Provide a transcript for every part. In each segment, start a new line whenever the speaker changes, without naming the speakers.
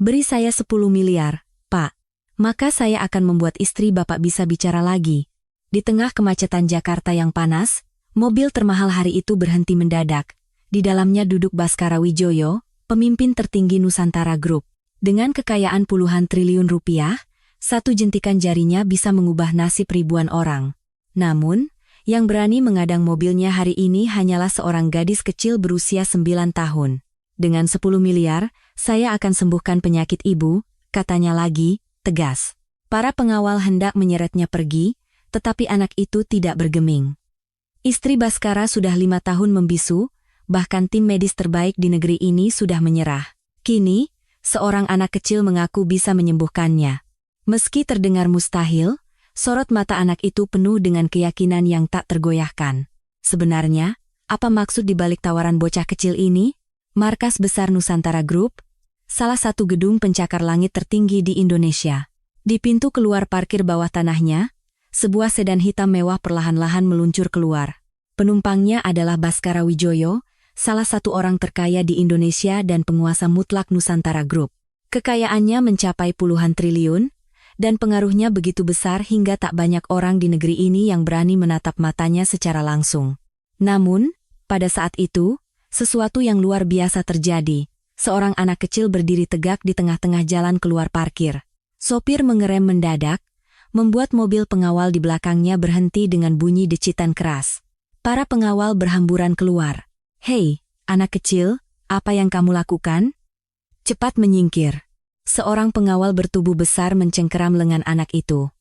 Beri saya 10 miliar, Pak. Maka saya akan membuat istri Bapak bisa bicara lagi. Di tengah kemacetan Jakarta yang panas, mobil termahal hari itu berhenti mendadak. Di dalamnya duduk Baskara Wijoyo, pemimpin tertinggi Nusantara Group. Dengan kekayaan puluhan triliun rupiah, satu jentikan jarinya bisa mengubah nasib ribuan orang. Namun, yang berani mengadang mobilnya hari ini hanyalah seorang gadis kecil berusia 9 tahun. Dengan 10 miliar, saya akan sembuhkan penyakit ibu, katanya lagi, tegas. Para pengawal hendak menyeretnya pergi, tetapi anak itu tidak bergeming. Istri Baskara sudah 5 tahun membisu, bahkan tim medis terbaik di negeri ini sudah menyerah. Kini, seorang anak kecil mengaku bisa menyembuhkannya. Meski terdengar mustahil, sorot mata anak itu penuh dengan keyakinan yang tak tergoyahkan. Sebenarnya, apa maksud dibalik tawaran bocah kecil ini? Markas besar Nusantara Group, salah satu gedung pencakar langit tertinggi di Indonesia. Di pintu keluar parkir bawah tanahnya, sebuah sedan hitam mewah perlahan-lahan meluncur keluar. Penumpangnya adalah Baskara Wijoyo, salah satu orang terkaya di Indonesia dan penguasa mutlak Nusantara Group. Kekayaannya mencapai puluhan triliun, dan pengaruhnya begitu besar hingga tak banyak orang di negeri ini yang berani menatap matanya secara langsung. Namun, pada saat itu, sesuatu yang luar biasa terjadi. Seorang anak kecil berdiri tegak di tengah-tengah jalan keluar parkir. Sopir mengerem mendadak, membuat mobil pengawal di belakangnya berhenti dengan bunyi decitan keras. Para pengawal berhamburan keluar. "Hei, anak kecil, apa yang kamu lakukan? Cepat menyingkir." Seorang pengawal bertubuh besar mencengkeram lengan anak itu.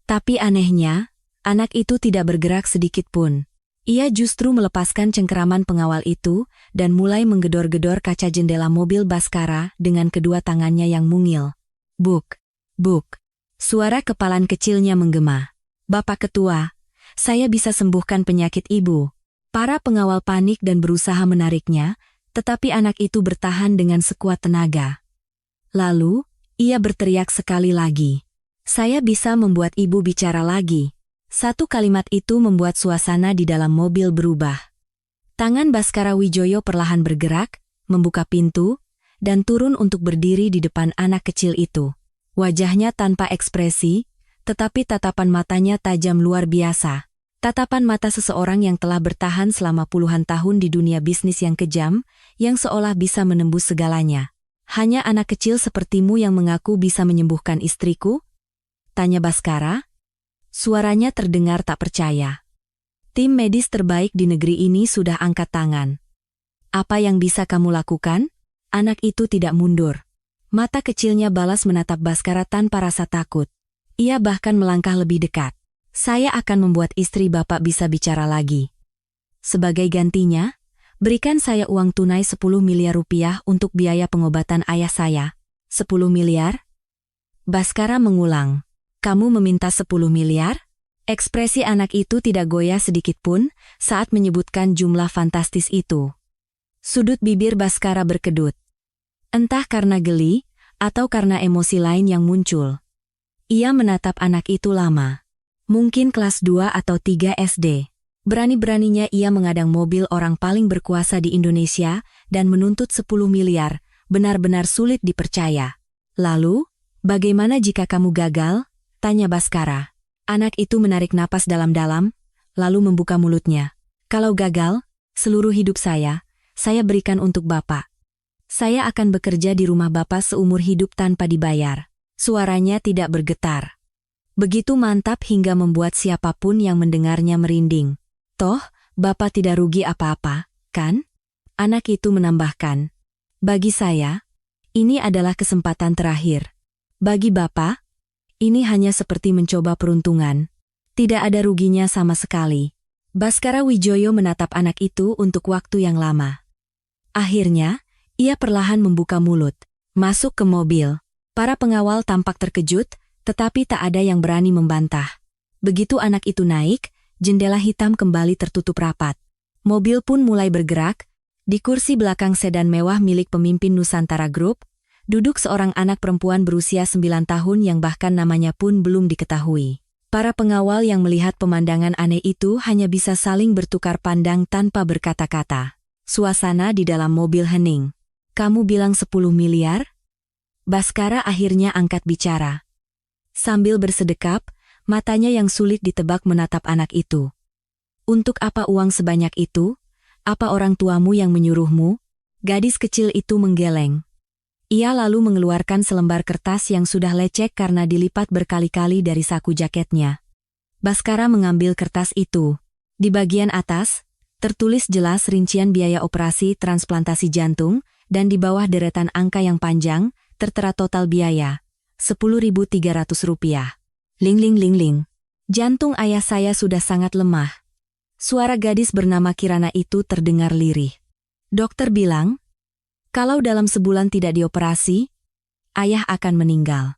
Tapi anehnya, anak itu tidak bergerak sedikit pun. Ia justru melepaskan cengkeraman pengawal itu dan mulai menggedor-gedor kaca jendela mobil Baskara dengan kedua tangannya yang mungil. Buk, buk. Suara kepalan kecilnya menggema. "Bapak Ketua, saya bisa sembuhkan penyakit ibu." Para pengawal panik dan berusaha menariknya, tetapi anak itu bertahan dengan sekuat tenaga. Lalu, ia berteriak sekali lagi. "Saya bisa membuat ibu bicara lagi." Satu kalimat itu membuat suasana di dalam mobil berubah. Tangan Baskara Wijoyo perlahan bergerak, membuka pintu, dan turun untuk berdiri di depan anak kecil itu. Wajahnya tanpa ekspresi, tetapi tatapan matanya tajam luar biasa. Tatapan mata seseorang yang telah bertahan selama puluhan tahun di dunia bisnis yang kejam, yang seolah bisa menembus segalanya. "Hanya anak kecil sepertimu yang mengaku bisa menyembuhkan istriku?" tanya Baskara. Suaranya terdengar tak percaya. Tim medis terbaik di negeri ini sudah angkat tangan. "Apa yang bisa kamu lakukan?" Anak itu tidak mundur. Mata kecilnya balas menatap Baskara tanpa rasa takut. Ia bahkan melangkah lebih dekat. "Saya akan membuat istri Bapak bisa bicara lagi. Sebagai gantinya, berikan saya uang tunai 10 miliar rupiah untuk biaya pengobatan ayah saya." 10 miliar? Baskara mengulang. "Kamu meminta 10 miliar? Ekspresi anak itu tidak goyah sedikit pun saat menyebutkan jumlah fantastis itu. Sudut bibir Baskara berkedut. Entah karena geli, atau karena emosi lain yang muncul. Ia menatap anak itu lama. Mungkin kelas 2 atau 3 SD. Berani-beraninya ia mengadang mobil orang paling berkuasa di Indonesia dan menuntut 10 miliar, benar-benar sulit dipercaya. "Lalu, bagaimana jika kamu gagal?" tanya Baskara. Anak itu menarik napas dalam-dalam, lalu membuka mulutnya. "Kalau gagal, seluruh hidup saya berikan untuk Bapak. Saya akan bekerja di rumah Bapak seumur hidup tanpa dibayar." Suaranya tidak bergetar. Begitu mantap hingga membuat siapapun yang mendengarnya merinding. "Toh, Bapak tidak rugi apa-apa, kan?" Anak itu menambahkan. "Bagi saya, ini adalah kesempatan terakhir. Bagi Bapak, ini hanya seperti mencoba peruntungan. Tidak ada ruginya sama sekali." Baskara Wijoyo menatap anak itu untuk waktu yang lama. Akhirnya, ia perlahan membuka mulut, masuk ke mobil. Para pengawal tampak terkejut, tetapi tak ada yang berani membantah. Begitu anak itu naik, jendela hitam kembali tertutup rapat. Mobil pun mulai bergerak. Di kursi belakang sedan mewah milik pemimpin Nusantara Group, duduk seorang anak perempuan berusia 9 tahun yang bahkan namanya pun belum diketahui. Para pengawal yang melihat pemandangan aneh itu hanya bisa saling bertukar pandang tanpa berkata-kata. Suasana di dalam mobil hening. "Kamu bilang 10 miliar? Baskara akhirnya angkat bicara. Sambil bersedekap, matanya yang sulit ditebak menatap anak itu. Untuk apa uang sebanyak itu? Apa orang tuamu yang menyuruhmu? Gadis kecil itu menggeleng. Ia lalu mengeluarkan selembar kertas yang sudah lecek karena dilipat berkali-kali dari saku jaketnya. Baskara mengambil kertas itu. Di bagian atas, tertulis jelas rincian biaya operasi transplantasi jantung, dan di bawah deretan angka yang panjang, tertera total biaya, Rp10.300. Ling ling ling ling. Jantung ayah saya sudah sangat lemah. Suara gadis bernama Kirana itu terdengar lirih. Dokter bilang, kalau dalam sebulan tidak dioperasi, ayah akan meninggal.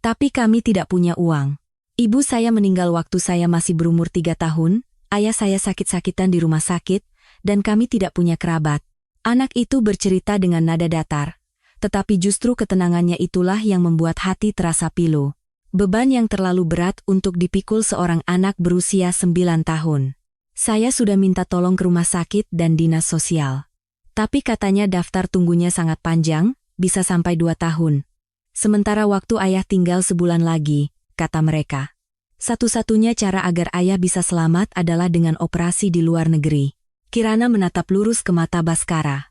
Tapi kami tidak punya uang. Ibu saya meninggal waktu saya masih berumur 3 tahun, ayah saya sakit-sakitan di rumah sakit, dan kami tidak punya kerabat. Anak itu bercerita dengan nada datar. Tetapi justru ketenangannya itulah yang membuat hati terasa pilu. Beban yang terlalu berat untuk dipikul seorang anak berusia 9 tahun. Saya sudah minta tolong ke rumah sakit dan dinas sosial. Tapi katanya daftar tunggunya sangat panjang, bisa sampai 2 tahun. Sementara waktu ayah tinggal sebulan lagi, kata mereka. Satu-satunya cara agar ayah bisa selamat adalah dengan operasi di luar negeri. Kirana menatap lurus ke mata Baskara.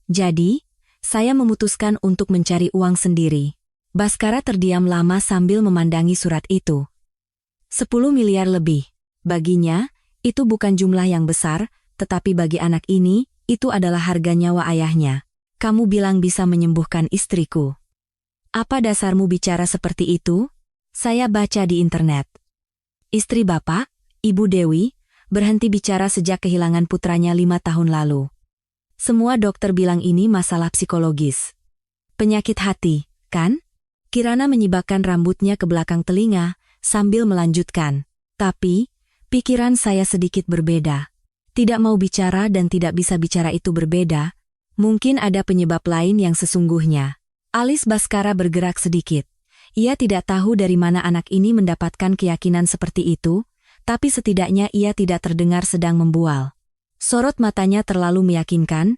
Jadi, saya memutuskan untuk mencari uang sendiri. Baskara terdiam lama sambil memandangi surat itu. 10 miliar lebih. Baginya, itu bukan jumlah yang besar, tetapi bagi anak ini, itu adalah harga nyawa ayahnya. Kamu bilang bisa menyembuhkan istriku. Apa dasarmu bicara seperti itu? Saya baca di internet. Istri Bapak, Ibu Dewi, berhenti bicara sejak kehilangan putranya 5 tahun lalu. Semua dokter bilang ini masalah psikologis. Penyakit hati, kan? Kirana menyibakkan rambutnya ke belakang telinga, sambil melanjutkan. Tapi, pikiran saya sedikit berbeda. Tidak mau bicara dan tidak bisa bicara itu berbeda. Mungkin ada penyebab lain yang sesungguhnya. Alis Baskara bergerak sedikit. Ia tidak tahu dari mana anak ini mendapatkan keyakinan seperti itu, tapi setidaknya ia tidak terdengar sedang membual. Sorot matanya terlalu meyakinkan.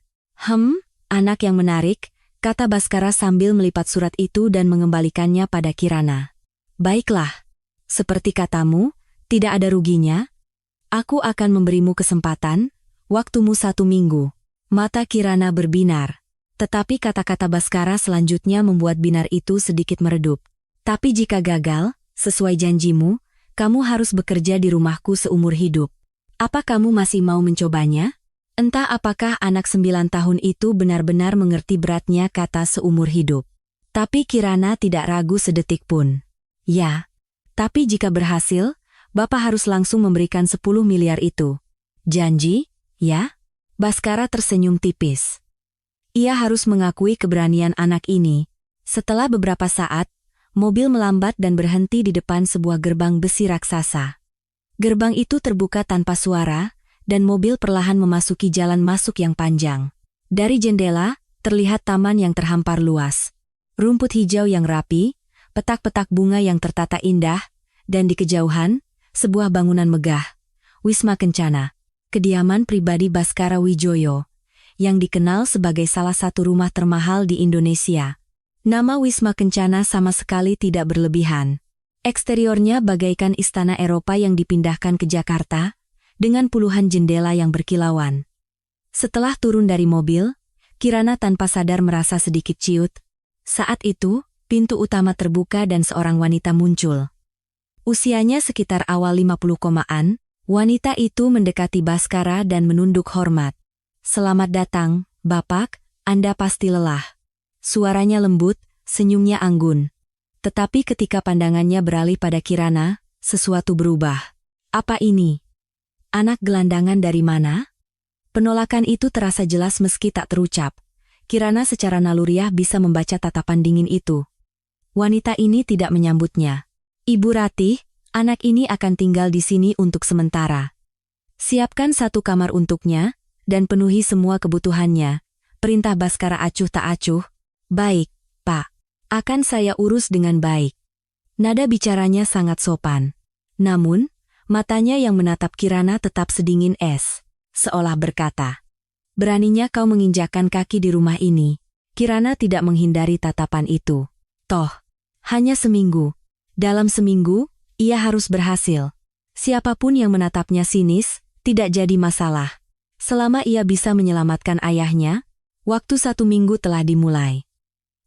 Anak yang menarik, kata Baskara sambil melipat surat itu dan mengembalikannya pada Kirana. Baiklah, seperti katamu, tidak ada ruginya. Aku akan memberimu kesempatan, waktumu 1 minggu. Mata Kirana berbinar. Tetapi kata-kata Baskara selanjutnya membuat binar itu sedikit meredup. Tapi jika gagal, sesuai janjimu, kamu harus bekerja di rumahku seumur hidup. Apa kamu masih mau mencobanya? Entah apakah anak 9 tahun itu benar-benar mengerti beratnya kata seumur hidup. Tapi Kirana tidak ragu sedetik pun. Ya, tapi jika berhasil, Bapak harus langsung memberikan 10 miliar itu. Janji, ya? Baskara tersenyum tipis. Ia harus mengakui keberanian anak ini. Setelah beberapa saat, mobil melambat dan berhenti di depan sebuah gerbang besi raksasa. Gerbang itu terbuka tanpa suara, dan mobil perlahan memasuki jalan masuk yang panjang. Dari jendela, terlihat taman yang terhampar luas. Rumput hijau yang rapi, petak-petak bunga yang tertata indah, dan di kejauhan, sebuah bangunan megah. Wisma Kencana, kediaman pribadi Baskara Wijoyo, yang dikenal sebagai salah satu rumah termahal di Indonesia. Nama Wisma Kencana sama sekali tidak berlebihan. Eksteriornya bagaikan istana Eropa yang dipindahkan ke Jakarta, dengan puluhan jendela yang berkilauan. Setelah turun dari mobil, Kirana tanpa sadar merasa sedikit ciut. Saat itu, pintu utama terbuka dan seorang wanita muncul. Usianya sekitar awal 50-an, wanita itu mendekati Baskara dan menunduk hormat. Selamat datang, Bapak, Anda pasti lelah. Suaranya lembut, senyumnya anggun. Tetapi ketika pandangannya beralih pada Kirana, sesuatu berubah. Apa ini? Anak gelandangan dari mana? Penolakan itu terasa jelas meski tak terucap. Kirana secara naluriah bisa membaca tatapan dingin itu. Wanita ini tidak menyambutnya. Ibu Ratih, anak ini akan tinggal di sini untuk sementara. Siapkan 1 kamar untuknya, dan penuhi semua kebutuhannya. Perintah Baskara acuh tak acuh. Baik, Pak. Akan saya urus dengan baik. Nada bicaranya sangat sopan. Namun, matanya yang menatap Kirana tetap sedingin es. Seolah berkata, beraninya kau menginjakkan kaki di rumah ini. Kirana tidak menghindari tatapan itu. Toh, hanya seminggu. Dalam seminggu, ia harus berhasil. Siapapun yang menatapnya sinis, tidak jadi masalah. Selama ia bisa menyelamatkan ayahnya, waktu 1 minggu telah dimulai.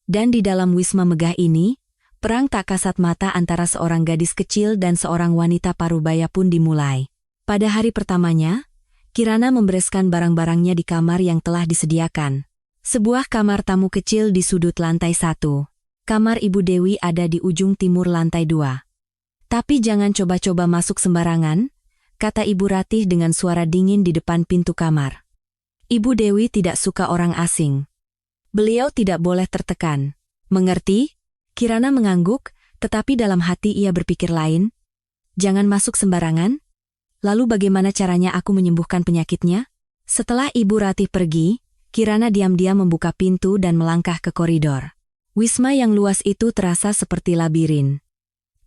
Dan di dalam wisma megah ini, perang tak kasat mata antara seorang gadis kecil dan seorang wanita parubaya pun dimulai. Pada hari pertamanya, Kirana membereskan barang-barangnya di kamar yang telah disediakan. Sebuah kamar tamu kecil di sudut lantai 1. Kamar Ibu Dewi ada di ujung timur lantai 2. Tapi jangan coba-coba masuk sembarangan, kata Ibu Ratih dengan suara dingin di depan pintu kamar. Ibu Dewi tidak suka orang asing. Beliau tidak boleh tertekan. Mengerti? Kirana mengangguk, tetapi dalam hati ia berpikir lain. Jangan masuk sembarangan? Lalu bagaimana caranya aku menyembuhkan penyakitnya? Setelah Ibu Ratih pergi, Kirana diam-diam membuka pintu dan melangkah ke koridor. Wisma yang luas itu terasa seperti labirin.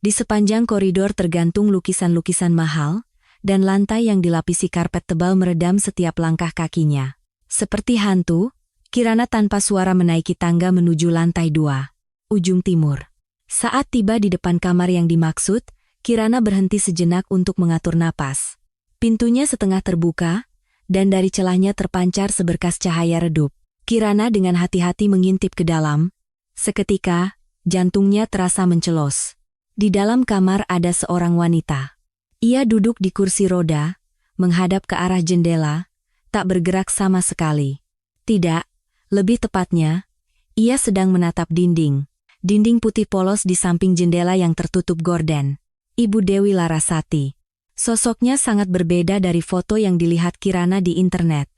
Di sepanjang koridor tergantung lukisan-lukisan mahal, dan lantai yang dilapisi karpet tebal meredam setiap langkah kakinya. Seperti hantu, Kirana tanpa suara menaiki tangga menuju lantai 2, ujung timur. Saat tiba di depan kamar yang dimaksud, Kirana berhenti sejenak untuk mengatur napas. Pintunya setengah terbuka, dan dari celahnya terpancar seberkas cahaya redup. Kirana dengan hati-hati mengintip ke dalam. Seketika, jantungnya terasa mencelos. Di dalam kamar ada seorang wanita. Ia duduk di kursi roda, menghadap ke arah jendela, tak bergerak sama sekali. Tidak, lebih tepatnya, ia sedang menatap dinding. Dinding putih polos di samping jendela yang tertutup gorden. Ibu Dewi Larasati. Sosoknya sangat berbeda dari foto yang dilihat Kirana di internet.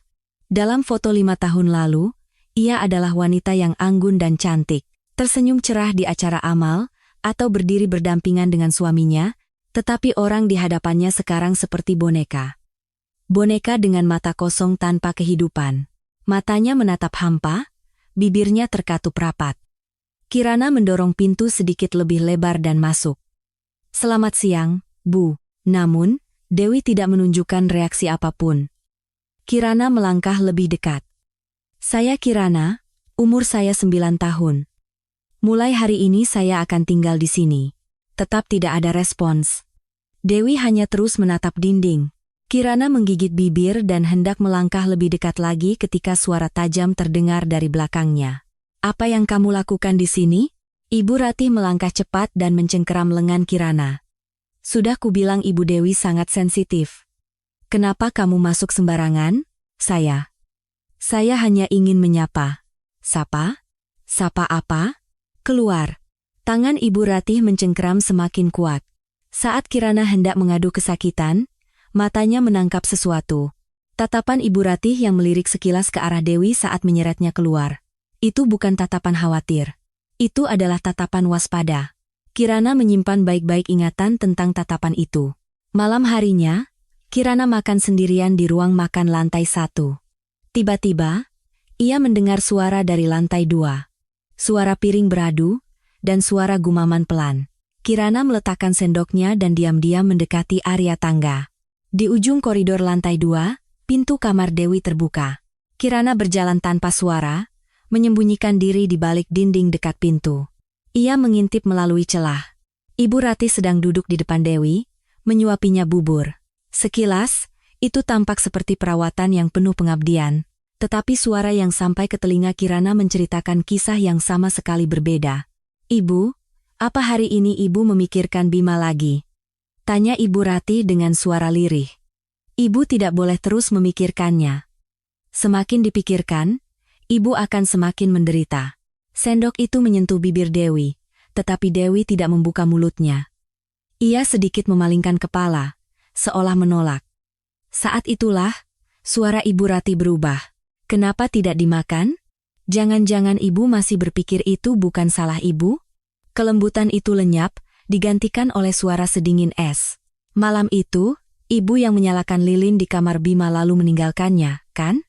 Dalam foto 5 tahun lalu, ia adalah wanita yang anggun dan cantik. Tersenyum cerah di acara amal, atau berdiri berdampingan dengan suaminya, tetapi orang di hadapannya sekarang seperti boneka. Boneka dengan mata kosong tanpa kehidupan. Matanya menatap hampa, bibirnya terkatup rapat. Kirana mendorong pintu sedikit lebih lebar dan masuk. Selamat siang, Bu. Namun, Dewi tidak menunjukkan reaksi apapun. Kirana melangkah lebih dekat. Saya Kirana, umur saya 9 tahun. Mulai hari ini saya akan tinggal di sini. Tetap tidak ada respons. Dewi hanya terus menatap dinding. Kirana menggigit bibir dan hendak melangkah lebih dekat lagi ketika suara tajam terdengar dari belakangnya. Apa yang kamu lakukan di sini? Ibu Ratih melangkah cepat dan mencengkeram lengan Kirana. Sudah kubilang Ibu Dewi sangat sensitif. Kenapa kamu masuk sembarangan? Saya hanya ingin menyapa. Sapa? Sapa apa? Keluar. Tangan Ibu Ratih mencengkeram semakin kuat. Saat Kirana hendak mengadu kesakitan, matanya menangkap sesuatu. Tatapan Ibu Ratih yang melirik sekilas ke arah Dewi saat menyeretnya keluar. Itu bukan tatapan khawatir. Itu adalah tatapan waspada. Kirana menyimpan baik-baik ingatan tentang tatapan itu. Malam harinya, Kirana makan sendirian di ruang makan lantai 1. Tiba-tiba, ia mendengar suara dari lantai 2. Suara piring beradu, dan suara gumaman pelan. Kirana meletakkan sendoknya dan diam-diam mendekati area tangga. Di ujung koridor lantai 2, pintu kamar Dewi terbuka. Kirana berjalan tanpa suara, menyembunyikan diri di balik dinding dekat pintu. Ia mengintip melalui celah. Ibu Ratih sedang duduk di depan Dewi, menyuapinya bubur. Sekilas, itu tampak seperti perawatan yang penuh pengabdian. Tetapi suara yang sampai ke telinga Kirana menceritakan kisah yang sama sekali berbeda. Ibu, apa hari ini Ibu memikirkan Bima lagi? Tanya Ibu Ratih dengan suara lirih. Ibu tidak boleh terus memikirkannya. Semakin dipikirkan, Ibu akan semakin menderita. Sendok itu menyentuh bibir Dewi, tetapi Dewi tidak membuka mulutnya. Ia sedikit memalingkan kepala, seolah menolak. Saat itulah, suara Ibu Ratih berubah. Kenapa tidak dimakan? Jangan-jangan Ibu masih berpikir itu bukan salah Ibu? Kelembutan itu lenyap, digantikan oleh suara sedingin es. Malam itu, Ibu yang menyalakan lilin di kamar Bima lalu meninggalkannya, kan?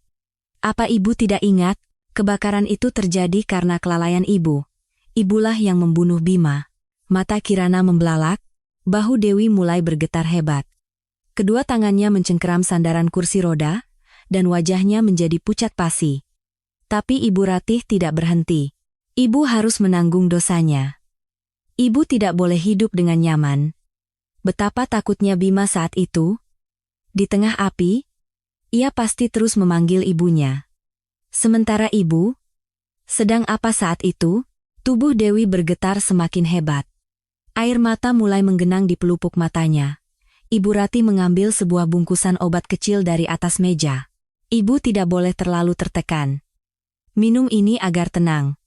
Apa Ibu tidak ingat? Kebakaran itu terjadi karena kelalaian Ibu. Ibulah yang membunuh Bima. Mata Kirana membelalak, bahu Dewi mulai bergetar hebat. Kedua tangannya mencengkeram sandaran kursi roda, dan wajahnya menjadi pucat pasi. Tapi Ibu Ratih tidak berhenti. Ibu harus menanggung dosanya. Ibu tidak boleh hidup dengan nyaman. Betapa takutnya Bima saat itu. Di tengah api, ia pasti terus memanggil ibunya. Sementara ibu sedang apa saat itu? Tubuh Dewi bergetar semakin hebat. Air mata mulai menggenang di pelupuk matanya. Ibu Ratih mengambil sebuah bungkusan obat kecil dari atas meja. Ibu tidak boleh terlalu tertekan. Minum ini agar tenang.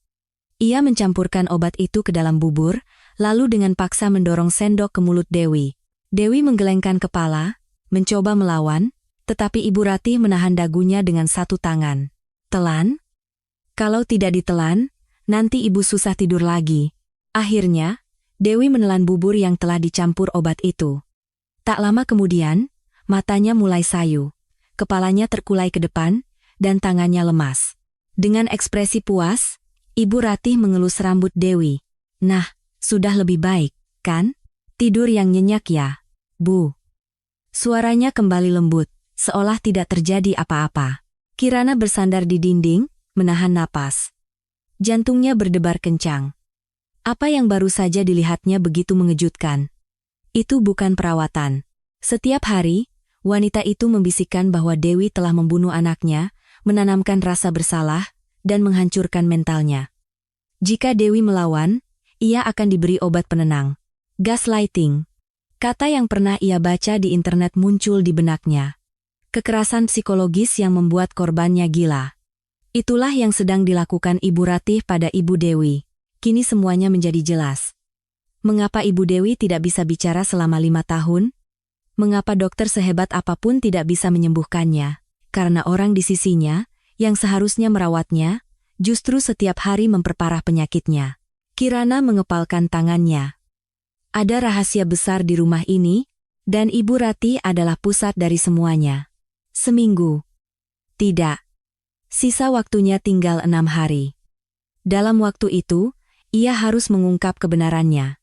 Ia mencampurkan obat itu ke dalam bubur, lalu dengan paksa mendorong sendok ke mulut Dewi. Dewi menggelengkan kepala, mencoba melawan, tetapi Ibu Ratih menahan dagunya dengan satu tangan. Telan? Kalau tidak ditelan, nanti ibu susah tidur lagi. Akhirnya, Dewi menelan bubur yang telah dicampur obat itu. Tak lama kemudian, matanya mulai sayu. Kepalanya terkulai ke depan, dan tangannya lemas. Dengan ekspresi puas, Ibu Ratih mengelus rambut Dewi. Nah, sudah lebih baik, kan? Tidur yang nyenyak ya, Bu. Suaranya kembali lembut, seolah tidak terjadi apa-apa. Kirana bersandar di dinding, menahan napas. Jantungnya berdebar kencang. Apa yang baru saja dilihatnya begitu mengejutkan. Itu bukan perawatan. Setiap hari, wanita itu membisikkan bahwa Dewi telah membunuh anaknya, menanamkan rasa bersalah, dan menghancurkan mentalnya. Jika Dewi melawan, ia akan diberi obat penenang. Gaslighting. Kata yang pernah ia baca di internet muncul di benaknya. Kekerasan psikologis yang membuat korbannya gila. Itulah yang sedang dilakukan Ibu Ratih pada Ibu Dewi. Kini semuanya menjadi jelas. Mengapa Ibu Dewi tidak bisa bicara selama 5 tahun? Mengapa dokter sehebat apapun tidak bisa menyembuhkannya? Karena orang di sisinya, yang seharusnya merawatnya, justru setiap hari memperparah penyakitnya. Kirana mengepalkan tangannya. Ada rahasia besar di rumah ini, dan Ibu Ratih adalah pusat dari semuanya. Seminggu. Tidak. Sisa waktunya tinggal 6 hari. Dalam waktu itu, ia harus mengungkap kebenarannya.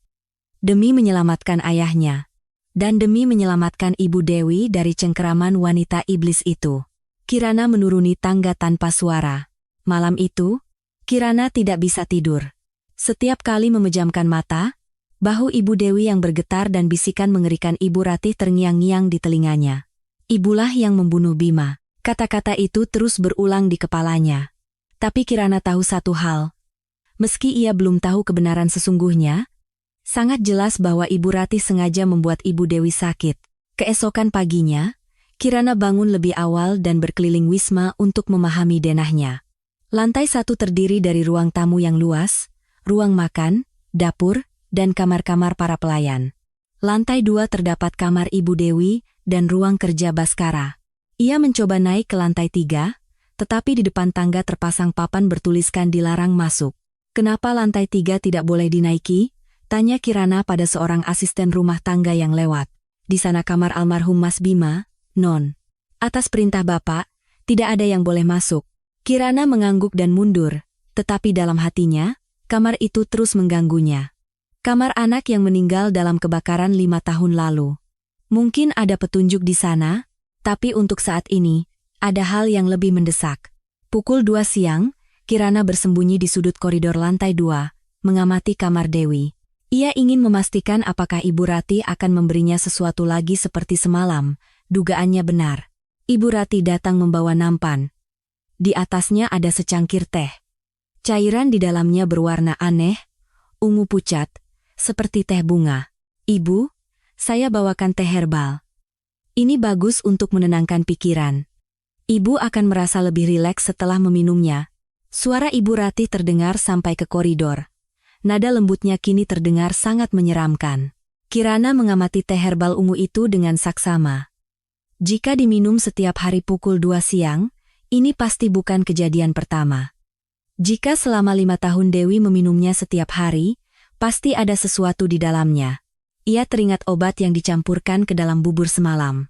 Demi menyelamatkan ayahnya. Dan demi menyelamatkan Ibu Dewi dari cengkeraman wanita iblis itu. Kirana menuruni tangga tanpa suara. Malam itu, Kirana tidak bisa tidur. Setiap kali memejamkan mata, bahu Ibu Dewi yang bergetar dan bisikan mengerikan Ibu Ratih terngiang-ngiang di telinganya. Ibulah yang membunuh Bima. Kata-kata itu terus berulang di kepalanya. Tapi Kirana tahu satu hal. Meski ia belum tahu kebenaran sesungguhnya, sangat jelas bahwa Ibu Ratih sengaja membuat Ibu Dewi sakit. Keesokan paginya, Kirana bangun lebih awal dan berkeliling Wisma untuk memahami denahnya. Lantai 1 terdiri dari ruang tamu yang luas, ruang makan, dapur, dan kamar-kamar para pelayan. Lantai 2 terdapat kamar Ibu Dewi dan ruang kerja Baskara. Ia mencoba naik ke lantai 3, tetapi di depan tangga terpasang papan bertuliskan dilarang masuk. Kenapa lantai 3 tidak boleh dinaiki? Tanya Kirana pada seorang asisten rumah tangga yang lewat. Di sana kamar almarhum Mas Bima, Non. Atas perintah Bapak, tidak ada yang boleh masuk. Kirana mengangguk dan mundur, tetapi dalam hatinya, kamar itu terus mengganggunya. Kamar anak yang meninggal dalam kebakaran 5 tahun lalu. Mungkin ada petunjuk di sana, tapi untuk saat ini, ada hal yang lebih mendesak. Pukul 2 siang, Kirana bersembunyi di sudut koridor lantai 2, mengamati kamar Dewi. Ia ingin memastikan apakah Ibu Ratih akan memberinya sesuatu lagi seperti semalam. Dugaannya benar. Ibu Ratih datang membawa nampan. Di atasnya ada secangkir teh. Cairan di dalamnya berwarna aneh, ungu pucat, seperti teh bunga. Ibu, saya bawakan teh herbal. Ini bagus untuk menenangkan pikiran. Ibu akan merasa lebih rileks setelah meminumnya. Suara Ibu Ratih terdengar sampai ke koridor. Nada lembutnya kini terdengar sangat menyeramkan. Kirana mengamati teh herbal ungu itu dengan saksama. Jika diminum setiap hari pukul 2 siang, ini pasti bukan kejadian pertama. Jika selama 5 tahun Dewi meminumnya setiap hari, pasti ada sesuatu di dalamnya. Ia teringat obat yang dicampurkan ke dalam bubur semalam.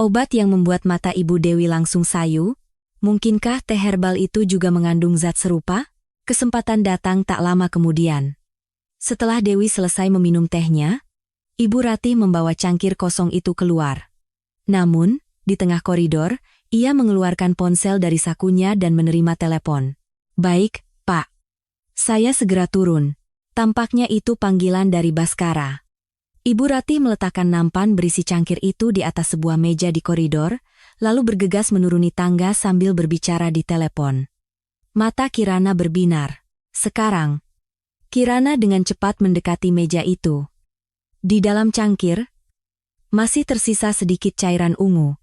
Obat yang membuat mata Ibu Dewi langsung sayu. Mungkinkah teh herbal itu juga mengandung zat serupa? Kesempatan datang tak lama kemudian. Setelah Dewi selesai meminum tehnya, Ibu Ratih membawa cangkir kosong itu keluar. Namun, di tengah koridor, ia mengeluarkan ponsel dari sakunya dan menerima telepon. Baik, Pak. Saya segera turun. Tampaknya itu panggilan dari Baskara. Ibu Ratih meletakkan nampan berisi cangkir itu di atas sebuah meja di koridor, lalu bergegas menuruni tangga sambil berbicara di telepon. Mata Kirana berbinar. Sekarang, Kirana dengan cepat mendekati meja itu. Di dalam cangkir, masih tersisa sedikit cairan ungu.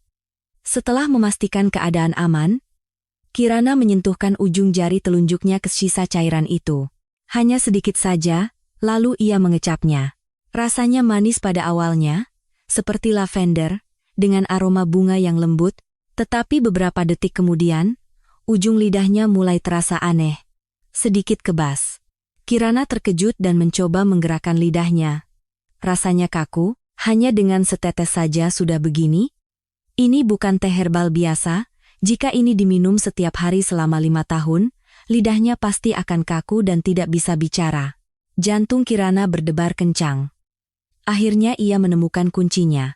Setelah memastikan keadaan aman, Kirana menyentuhkan ujung jari telunjuknya ke sisa cairan itu. Hanya sedikit saja, lalu ia mengecapnya. Rasanya manis pada awalnya, seperti lavender, dengan aroma bunga yang lembut, tetapi beberapa detik kemudian, ujung lidahnya mulai terasa aneh. Sedikit kebas. Kirana terkejut dan mencoba menggerakkan lidahnya. Rasanya kaku, hanya dengan setetes saja sudah begini? Ini bukan teh herbal biasa, jika ini diminum setiap hari selama 5 tahun, lidahnya pasti akan kaku dan tidak bisa bicara. Jantung Kirana berdebar kencang. Akhirnya ia menemukan kuncinya.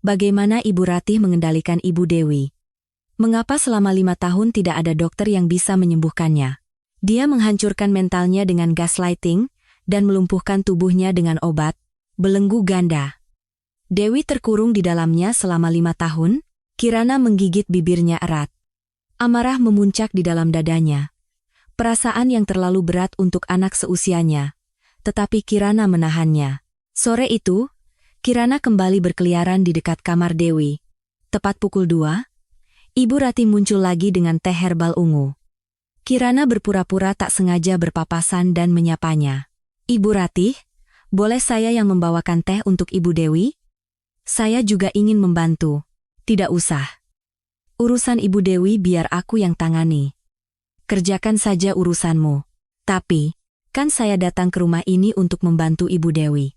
Bagaimana Ibu Ratih mengendalikan Ibu Dewi? Mengapa selama 5 tahun tidak ada dokter yang bisa menyembuhkannya? Dia menghancurkan mentalnya dengan gaslighting dan melumpuhkan tubuhnya dengan obat, belenggu ganda. Dewi terkurung di dalamnya selama 5 tahun, Kirana menggigit bibirnya erat. Amarah memuncak di dalam dadanya. Perasaan yang terlalu berat untuk anak seusianya. Tetapi Kirana menahannya. Sore itu, Kirana kembali berkeliaran di dekat kamar Dewi. Tepat pukul 2, Ibu Ratih muncul lagi dengan teh herbal ungu. Kirana berpura-pura tak sengaja berpapasan dan menyapanya. Ibu Ratih, boleh saya yang membawakan teh untuk Ibu Dewi? Saya juga ingin membantu. Tidak usah. Urusan Ibu Dewi biar aku yang tangani. Kerjakan saja urusanmu. Tapi, kan saya datang ke rumah ini untuk membantu Ibu Dewi.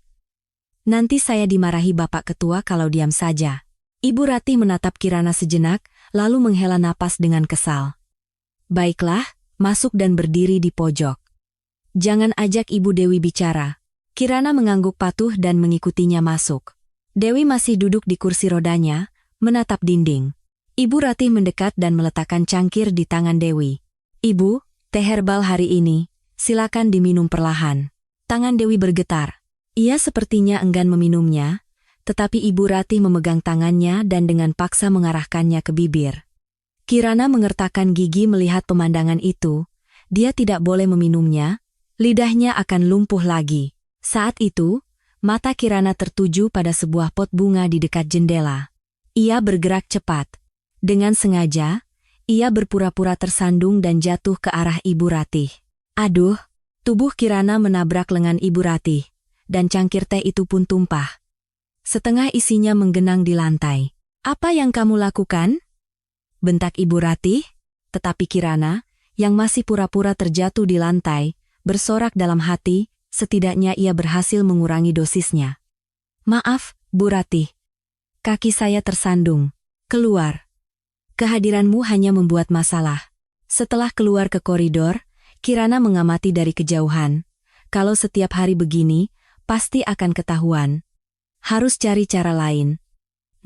Nanti saya dimarahi Bapak Ketua kalau diam saja. Ibu Ratih menatap Kirana sejenak, lalu menghela napas dengan kesal. Baiklah, masuk dan berdiri di pojok. Jangan ajak Ibu Dewi bicara. Kirana mengangguk patuh dan mengikutinya masuk. Dewi masih duduk di kursi rodanya, menatap dinding. Ibu Ratih mendekat dan meletakkan cangkir di tangan Dewi. Ibu, teh herbal hari ini, silakan diminum perlahan. Tangan Dewi bergetar. Ia sepertinya enggan meminumnya, tetapi Ibu Ratih memegang tangannya dan dengan paksa mengarahkannya ke bibir. Kirana mengertakkan gigi melihat pemandangan itu. Dia tidak boleh meminumnya, lidahnya akan lumpuh lagi. Saat itu, mata Kirana tertuju pada sebuah pot bunga di dekat jendela. Ia bergerak cepat. Dengan sengaja, ia berpura-pura tersandung dan jatuh ke arah Ibu Ratih. Aduh, tubuh Kirana menabrak lengan Ibu Ratih, dan cangkir teh itu pun tumpah. Setengah isinya menggenang di lantai. Apa yang kamu lakukan? Bentak Ibu Ratih, tetapi Kirana, yang masih pura-pura terjatuh di lantai, bersorak dalam hati, setidaknya ia berhasil mengurangi dosisnya. Maaf, Bu Ratih. Kaki saya tersandung. Keluar. Kehadiranmu hanya membuat masalah. Setelah keluar ke koridor, Kirana mengamati dari kejauhan. Kalau setiap hari begini, pasti akan ketahuan. Harus cari cara lain.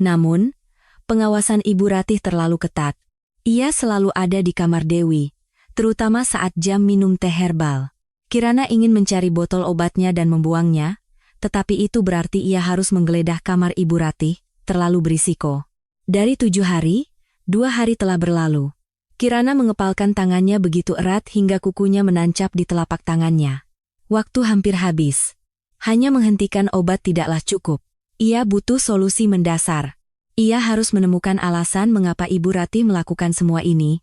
Namun, pengawasan Ibu Ratih terlalu ketat. Ia selalu ada di kamar Dewi, terutama saat jam minum teh herbal. Kirana ingin mencari botol obatnya dan membuangnya, tetapi itu berarti ia harus menggeledah kamar Ibu Ratih, terlalu berisiko. Dari 7 hari, 2 hari telah berlalu. Kirana mengepalkan tangannya begitu erat hingga kukunya menancap di telapak tangannya. Waktu hampir habis. Hanya menghentikan obat tidaklah cukup. Ia butuh solusi mendasar. Ia harus menemukan alasan mengapa Ibu Ratih melakukan semua ini,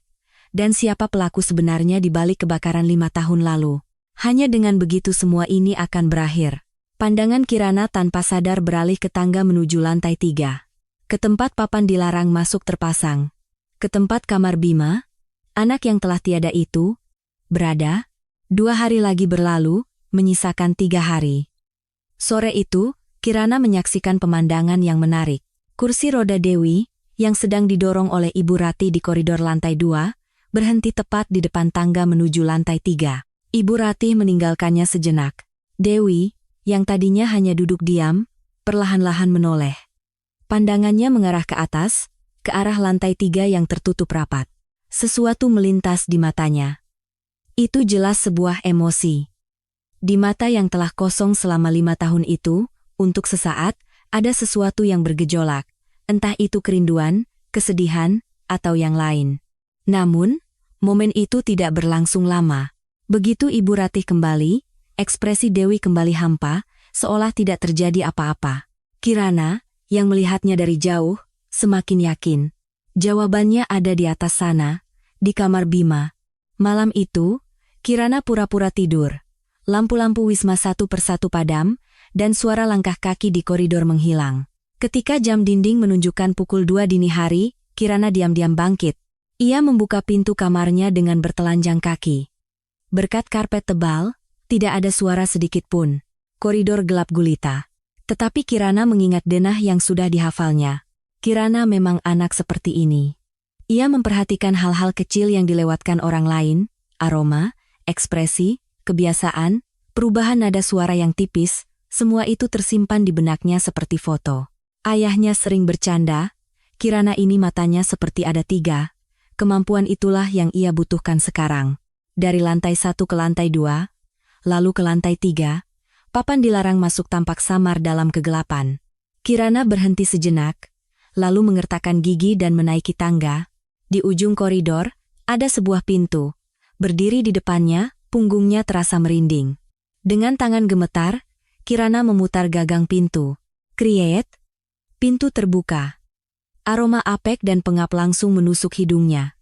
dan siapa pelaku sebenarnya di balik kebakaran 5 tahun lalu. Hanya dengan begitu semua ini akan berakhir. Pandangan Kirana tanpa sadar beralih ke tangga menuju lantai 3. Ke tempat papan dilarang masuk terpasang. Ke tempat kamar Bima, anak yang telah tiada itu, berada. 2 hari lagi berlalu, menyisakan 3 hari. Sore itu, Kirana menyaksikan pemandangan yang menarik. Kursi roda Dewi, yang sedang didorong oleh Ibu Ratih di koridor lantai 2, berhenti tepat di depan tangga menuju lantai 3. Ibu Ratih meninggalkannya sejenak. Dewi, yang tadinya hanya duduk diam, perlahan-lahan menoleh. Pandangannya mengarah ke atas, ke arah lantai 3 yang tertutup rapat. Sesuatu melintas di matanya. Itu jelas sebuah emosi. Di mata yang telah kosong selama 5 tahun itu, untuk sesaat, ada sesuatu yang bergejolak. Entah itu kerinduan, kesedihan, atau yang lain. Namun, momen itu tidak berlangsung lama. Begitu Ibu Ratih kembali, ekspresi Dewi kembali hampa, seolah tidak terjadi apa-apa. Kirana, yang melihatnya dari jauh, semakin yakin. Jawabannya ada di atas sana, di kamar Bima. Malam itu, Kirana pura-pura tidur. Lampu-lampu Wisma satu persatu padam, dan suara langkah kaki di koridor menghilang. Ketika jam dinding menunjukkan pukul 2 dini hari, Kirana diam-diam bangkit. Ia membuka pintu kamarnya dengan bertelanjang kaki. Berkat karpet tebal, tidak ada suara sedikit pun. Koridor gelap gulita. Tetapi Kirana mengingat denah yang sudah dihafalnya. Kirana memang anak seperti ini. Ia memperhatikan hal-hal kecil yang dilewatkan orang lain, aroma, ekspresi, kebiasaan, perubahan nada suara yang tipis, semua itu tersimpan di benaknya seperti foto. Ayahnya sering bercanda, Kirana ini matanya seperti ada 3, kemampuan itulah yang ia butuhkan sekarang. Dari lantai 1 ke lantai 2, lalu ke lantai 3, papan dilarang masuk tampak samar dalam kegelapan. Kirana berhenti sejenak, lalu mengertakkan gigi dan menaiki tangga. Di ujung koridor, ada sebuah pintu. Berdiri di depannya, punggungnya terasa merinding. Dengan tangan gemetar, Kirana memutar gagang pintu. Kriet! Pintu terbuka. Aroma apek dan pengap langsung menusuk hidungnya.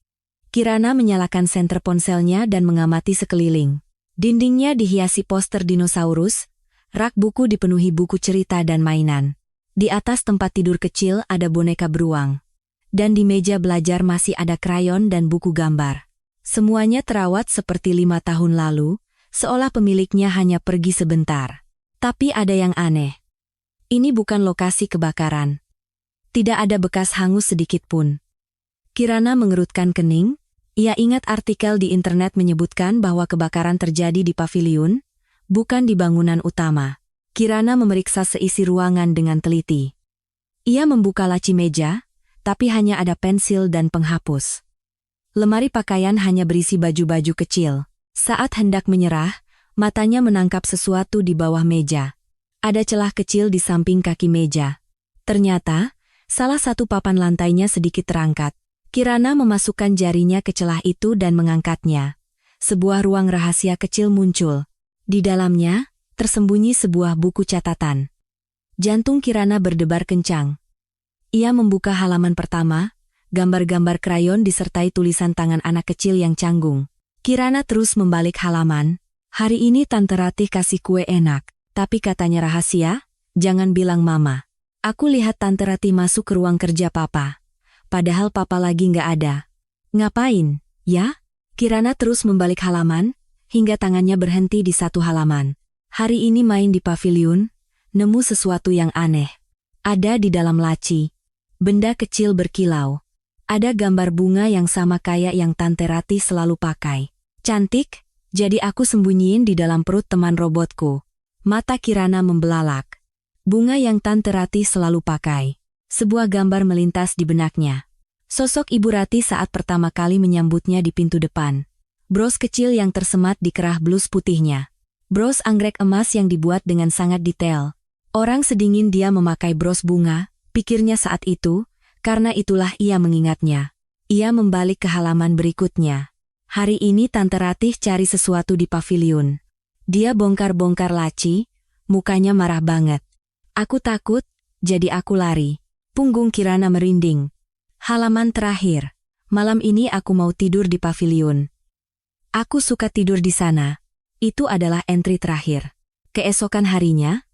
Kirana menyalakan senter ponselnya dan mengamati sekeliling. Dindingnya dihiasi poster dinosaurus, rak buku dipenuhi buku cerita dan mainan. Di atas tempat tidur kecil ada boneka beruang. Dan di meja belajar masih ada krayon dan buku gambar. Semuanya terawat seperti 5 tahun lalu, seolah pemiliknya hanya pergi sebentar. Tapi ada yang aneh. Ini bukan lokasi kebakaran. Tidak ada bekas hangus sedikit pun. Kirana mengerutkan kening, ia ingat artikel di internet menyebutkan bahwa kebakaran terjadi di paviliun, bukan di bangunan utama. Kirana memeriksa seisi ruangan dengan teliti. Ia membuka laci meja, tapi hanya ada pensil dan penghapus. Lemari pakaian hanya berisi baju-baju kecil. Saat hendak menyerah, matanya menangkap sesuatu di bawah meja. Ada celah kecil di samping kaki meja. Ternyata, salah satu papan lantainya sedikit terangkat. Kirana memasukkan jarinya ke celah itu dan mengangkatnya. Sebuah ruang rahasia kecil muncul. Di dalamnya, tersembunyi sebuah buku catatan. Jantung Kirana berdebar kencang. Ia membuka halaman pertama, gambar-gambar krayon disertai tulisan tangan anak kecil yang canggung. Kirana terus membalik halaman. Hari ini Tante Ratih kasih kue enak, tapi katanya rahasia, jangan bilang mama. Aku lihat Tante Ratih masuk ke ruang kerja papa. Padahal papa lagi nggak ada. Ngapain, ya? Kirana terus membalik halaman, hingga tangannya berhenti di satu halaman. Hari ini main di paviliun, nemu sesuatu yang aneh. Ada di dalam laci. Benda kecil berkilau. Ada gambar bunga yang sama kayak yang Tante Ratih selalu pakai. Cantik, jadi aku sembunyiin di dalam perut teman robotku. Mata Kirana membelalak. Bunga yang Tante Ratih selalu pakai. Sebuah gambar melintas di benaknya. Sosok Ibu Ratih saat pertama kali menyambutnya di pintu depan. Bros kecil yang tersemat di kerah blus putihnya. Bros anggrek emas yang dibuat dengan sangat detail. Orang sedingin dia memakai bros bunga, pikirnya saat itu, karena itulah ia mengingatnya. Ia membalik ke halaman berikutnya. Hari ini Tante Ratih cari sesuatu di paviliun. Dia bongkar-bongkar laci, mukanya marah banget. Aku takut, jadi aku lari. Punggung Kirana merinding. Halaman terakhir. Malam ini aku mau tidur di paviliun. Aku suka tidur di sana. Itu adalah entry terakhir. Keesokan harinya,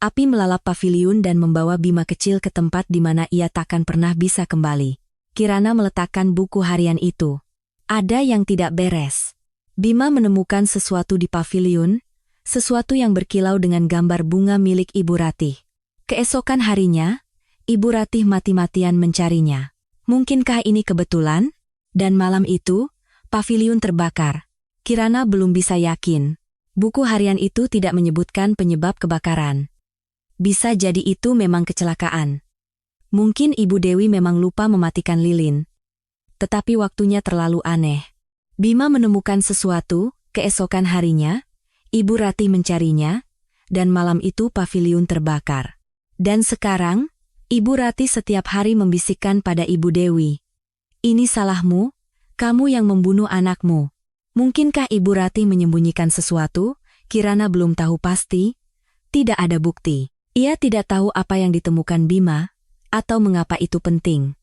api melalap paviliun dan membawa Bima kecil ke tempat di mana ia takkan pernah bisa kembali. Kirana meletakkan buku harian itu. Ada yang tidak beres. Bima menemukan sesuatu di paviliun, sesuatu yang berkilau dengan gambar bunga milik Ibu Ratih. Keesokan harinya, Ibu Ratih mati-matian mencarinya. Mungkinkah ini kebetulan? Dan malam itu, paviliun terbakar. Kirana belum bisa yakin. Buku harian itu tidak menyebutkan penyebab kebakaran. Bisa jadi itu memang kecelakaan. Mungkin Ibu Dewi memang lupa mematikan lilin. Tetapi waktunya terlalu aneh. Bima menemukan sesuatu, Keesokan harinya, Ibu Ratih mencarinya, dan malam itu paviliun terbakar. Dan sekarang, Ibu Ratih setiap hari membisikkan pada Ibu Dewi, "Ini salahmu, kamu yang membunuh anakmu." Mungkinkah Ibu Ratih menyembunyikan sesuatu? Kirana belum tahu pasti. Tidak ada bukti. Ia tidak tahu apa yang ditemukan Bima, atau mengapa itu penting.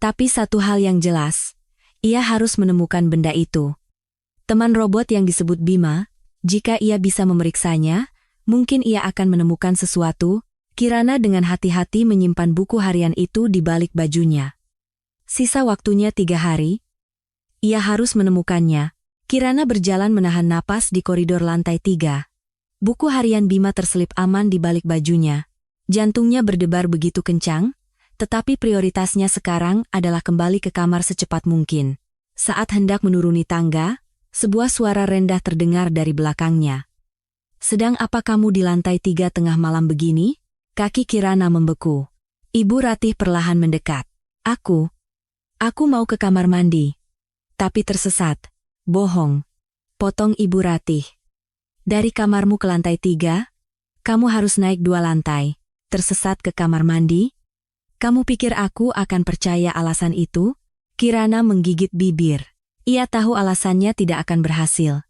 Tapi satu hal yang jelas, ia harus menemukan benda itu. Teman robot yang disebut Bima, jika ia bisa memeriksanya, mungkin ia akan menemukan sesuatu. Kirana dengan hati-hati menyimpan buku harian itu di balik bajunya. Sisa waktunya 3 hari. Ia harus menemukannya. Kirana berjalan menahan napas di koridor lantai 3. Buku harian Bima terselip aman di balik bajunya. Jantungnya berdebar begitu kencang, tetapi prioritasnya sekarang adalah kembali ke kamar secepat mungkin. Saat hendak menuruni tangga, sebuah suara rendah terdengar dari belakangnya. "Sedang apa kamu di lantai 3 tengah malam begini?" Kaki Kirana membeku. Ibu Ratih perlahan mendekat. Aku mau ke kamar mandi." Tapi tersesat. "Bohong," potong Ibu Ratih. "Dari kamarmu ke lantai 3, kamu harus naik 2 lantai. Tersesat ke kamar mandi? Kamu pikir aku akan percaya alasan itu?" Kirana menggigit bibir. Ia tahu alasannya tidak akan berhasil.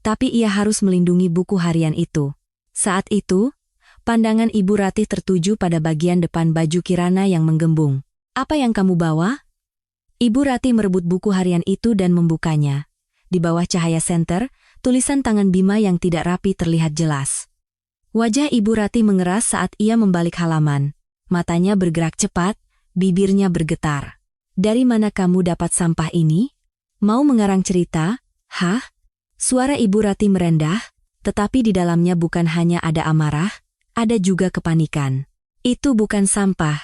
Tapi ia harus melindungi buku harian itu. Saat itu, pandangan Ibu Ratih tertuju pada bagian depan baju Kirana yang menggembung. "Apa yang kamu bawa?" Ibu Ratih merebut buku harian itu dan membukanya. Di bawah cahaya senter, tulisan tangan Bima yang tidak rapi terlihat jelas. Wajah Ibu Ratih mengeras saat ia membalik halaman. Matanya bergerak cepat, bibirnya bergetar. "Dari mana kamu dapat sampah ini? Mau mengarang cerita? Hah?" Suara Ibu Ratih merendah, tetapi di dalamnya bukan hanya ada amarah, ada juga kepanikan. "Itu bukan sampah.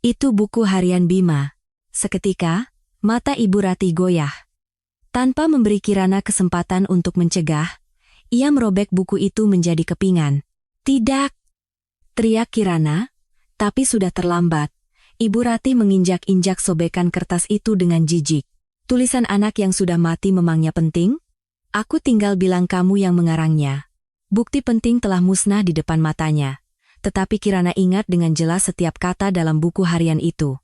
Itu buku harian Bima." Seketika, mata Ibu Ratih goyah. Tanpa memberi Kirana kesempatan untuk mencegah, ia merobek buku itu menjadi kepingan. "Tidak!" teriak Kirana, tapi sudah terlambat. Ibu Ratih menginjak-injak sobekan kertas itu dengan jijik. Tulisan anak yang sudah mati memangnya penting? Aku tinggal bilang kamu yang mengarangnya. Bukti penting telah musnah di depan matanya. Tetapi Kirana ingat dengan jelas setiap kata dalam buku harian itu.